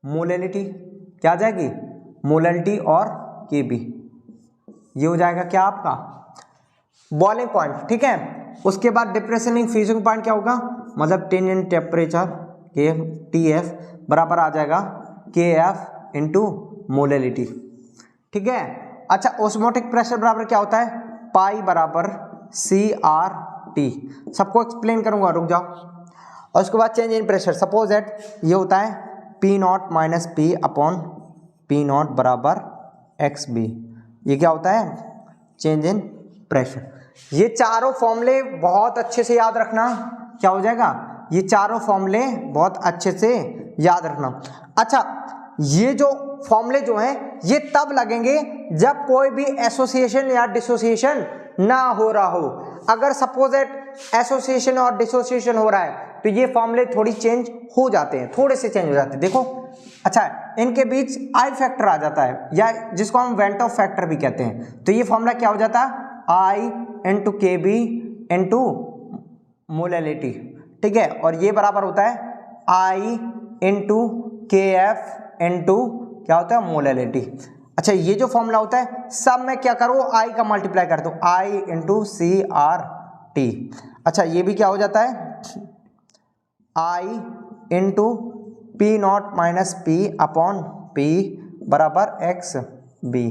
मोलैलिटी क्या आ जाएगी, मोलैलिटी और के बी, ये हो जाएगा क्या आपका बॉइलिंग पॉइंट, ठीक है। उसके बाद डिप्रेशन इन फ्रीजिंग पॉइंट क्या होगा, मतलब टेंजेंट टेम्परेचर के टी एफ बराबर आ जाएगा के एफ इंटू मोलैलिटी, ठीक है। अच्छा ऑस्मोटिक प्रेशर बराबर क्या होता है, पाई बराबर सी आर टी, सबको एक्सप्लेन करूंगा, रुक जाओ। और उसके बाद change in pressure, suppose that ये होता है P not minus P upon P not बराबर एक्स बी, ये क्या होता है, चेंज इन प्रेशर। ये चारों फॉर्मूले बहुत अच्छे से याद रखना, क्या हो जाएगा, ये चारों फॉर्मूले बहुत अच्छे से याद रखना। अच्छा ये जो फॉर्मूले जो हैं ये तब लगेंगे जब कोई भी एसोसिएशन या डिसोसिएशन ना हो रहा हो। अगर सपोज दैट एसोसिएशन और डिसोसिएशन हो रहा है तो ये फॉर्मूले थोड़ी चेंज हो जाते हैं, थोड़े से चेंज हो जाते हैं, देखो। अच्छा इनके बीच आई फैक्टर आ जाता है, या जिसको हम वेंट ऑफ फैक्टर भी कहते हैं, तो ये फॉर्मूला क्या हो जाता है, आई इंटू के बी इंटू मोलैलिटी, ठीक है। और ये बराबर होता है आई इंटू के एफ इंटू क्या होता है, मोलैलिटी। अच्छा ये जो फॉर्मूला होता है सब में क्या करो, आई का मल्टीप्लाई कर दो, I into C R T. अच्छा ये भी क्या हो जाता है, I into P not minus P upon P बराबर एक्स बी,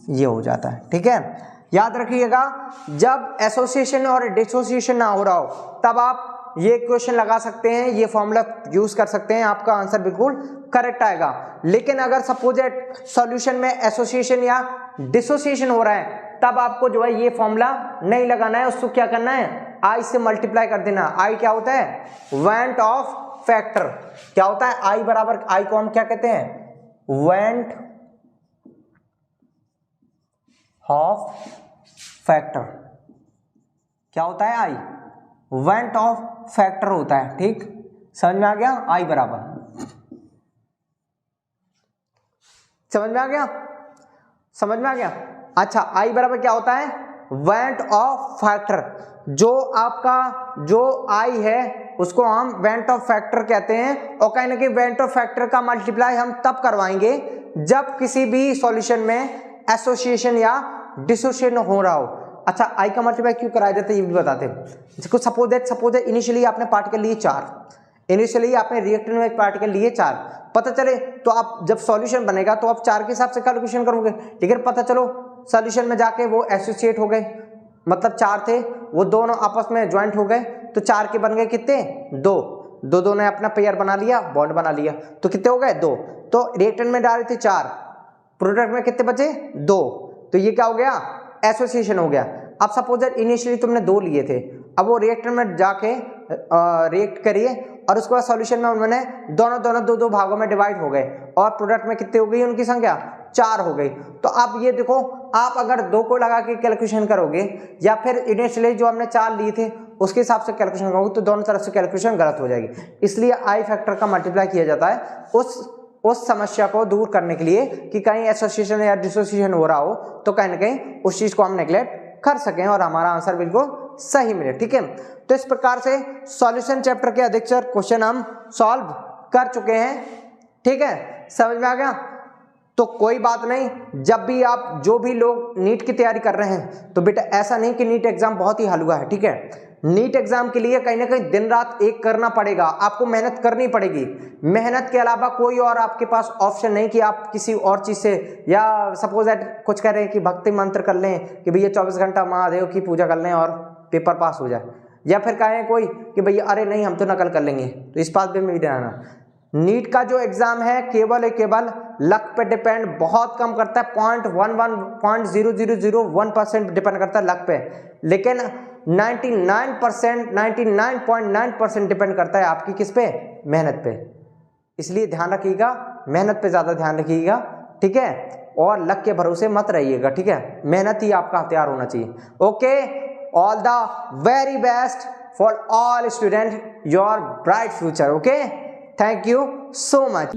ये हो जाता है, ठीक है। याद रखिएगा जब एसोसिएशन और डिसोसिएशन ना हो रहा हो तब आप ये क्वेश्चन लगा सकते हैं, ये फॉर्मूला यूज कर सकते हैं, आपका आंसर बिल्कुल करेक्ट आएगा। लेकिन अगर सपोज सॉल्यूशन में एसोसिएशन या डिसोसिएशन हो रहा है तब आपको जो है ये फॉर्मूला नहीं लगाना है, उसको क्या करना है, आई से मल्टीप्लाई कर देना। आई क्या होता है, वेंट ऑफ फैक्टर। क्या होता है, आई बराबर, आई को हम क्या कहते हैं, वेंट ऑफ फैक्टर। क्या होता है, आई वेंट ऑफ फैक्टर होता है। ठीक, समझ में आ गया, आई बराबर, समझ में आ गया, समझ में आ गया। अच्छा, आई बराबर क्या होता है, वेंट ऑफ फैक्टर। जो आपका जो आई है उसको हम वेंट ऑफ फैक्टर कहते हैं। और कहीं ना कहीं वेंट ऑफ फैक्टर का मल्टीप्लाई हम तब करवाएंगे जब किसी भी सॉल्यूशन में एसोसिएशन या डिसोसिएशन हो रहा हो। अच्छा, आई का मल्टीप्लाई क्यों कराया जाता है ये भी बताते हैं। सपोज इनिशियली आपने पार्टिकल लिए 4, इनिशियली आपने रिएक्टेंट में पार्टिकल लिए 4, पता चले तो आप जब सॉल्यूशन बनेगा तो आप 4 के हिसाब से कैलकुलेशन करोगे। लेकिन पता चलो सॉल्यूशन में जाके वो एसोसिएट हो गए, मतलब 4 थे, वो दोनों आपस में ज्वाइंट हो गए, तो 4 के बन गए कितने, 2 ने अपना पेयर बना लिया, बॉन्ड बना लिया, तो कितने हो गए, 2। तो रिएक्टेंट में डाले थे 4, प्रोडक्ट में कितने बचे, 2, तो ये क्या हो गया, एसोसिएशन हो गया। अब सपोज इनिशियली तुमने 2 लिए थे, अब वो रिएक्टेंट में जाके रिएक्ट करिए और उसके बाद सॉल्यूशन में उन्होंने दोनों 2 भागों में डिवाइड हो गए और प्रोडक्ट में कितने हो गई उनकी संख्या, 4 हो गई। तो अब ये देखो, आप अगर 2 को लगा के कैलकुलेशन करोगे या फिर इनिशियली जो हमने 4 लिए थे उसके हिसाब से कैलकुलेशन करोगे तो दोनों तरफ से कैलकुलेशन गलत हो जाएगी। इसलिए आई फैक्टर का मल्टीप्लाई किया जाता है उस समस्या को दूर करने के लिए कि कहीं एसोसिएशन या डिसोसिएशन हो रहा हो तो कहीं ना कहीं उस चीज को हम नेग्लेक्ट कर सकें और हमारा आंसर बिल्कुल सही मिले। ठीक है, तो इस प्रकार से सॉल्यूशन चैप्टर के अधिकतर क्वेश्चन हम सॉल्व कर चुके हैं। ठीक है, समझ में आ गया। तो कोई बात नहीं, जब भी आप जो भी लोग नीट की तैयारी कर रहे हैं तो बेटा ऐसा नहीं कि नीट एग्जाम बहुत ही हलवा है। ठीक है, नीट एग्जाम के लिए कहीं ना कहीं दिन रात एक करना पड़ेगा, आपको मेहनत करनी पड़ेगी। मेहनत के अलावा कोई और आपके पास ऑप्शन नहीं कि आप किसी और चीज से, या सपोज दैट कुछ कह रहे हैं कि भक्ति मंत्र कर लें कि भैया 24 घंटा महादेव की पूजा कर लें और पेपर पास हो जाए, या फिर कहें कोई कि भैया अरे नहीं हम तो नकल कर लेंगे। तो इस बात पे भी ध्यान रखना, नीट का जो एग्जाम है केवल लक पे डिपेंड बहुत कम करता है, 0.0001% डिपेंड करता है लक पे, लेकिन 99.9% डिपेंड करता है आपकी किस पे, मेहनत पे। इसलिए ध्यान रखिएगा, मेहनत पे ज्यादा ध्यान रखिएगा। ठीक है, और लक के भरोसे मत रहिएगा। ठीक है, मेहनत ही आपका हथियार होना चाहिए। Okay, all the very best for all student, your bright future. Okay, thank you so much.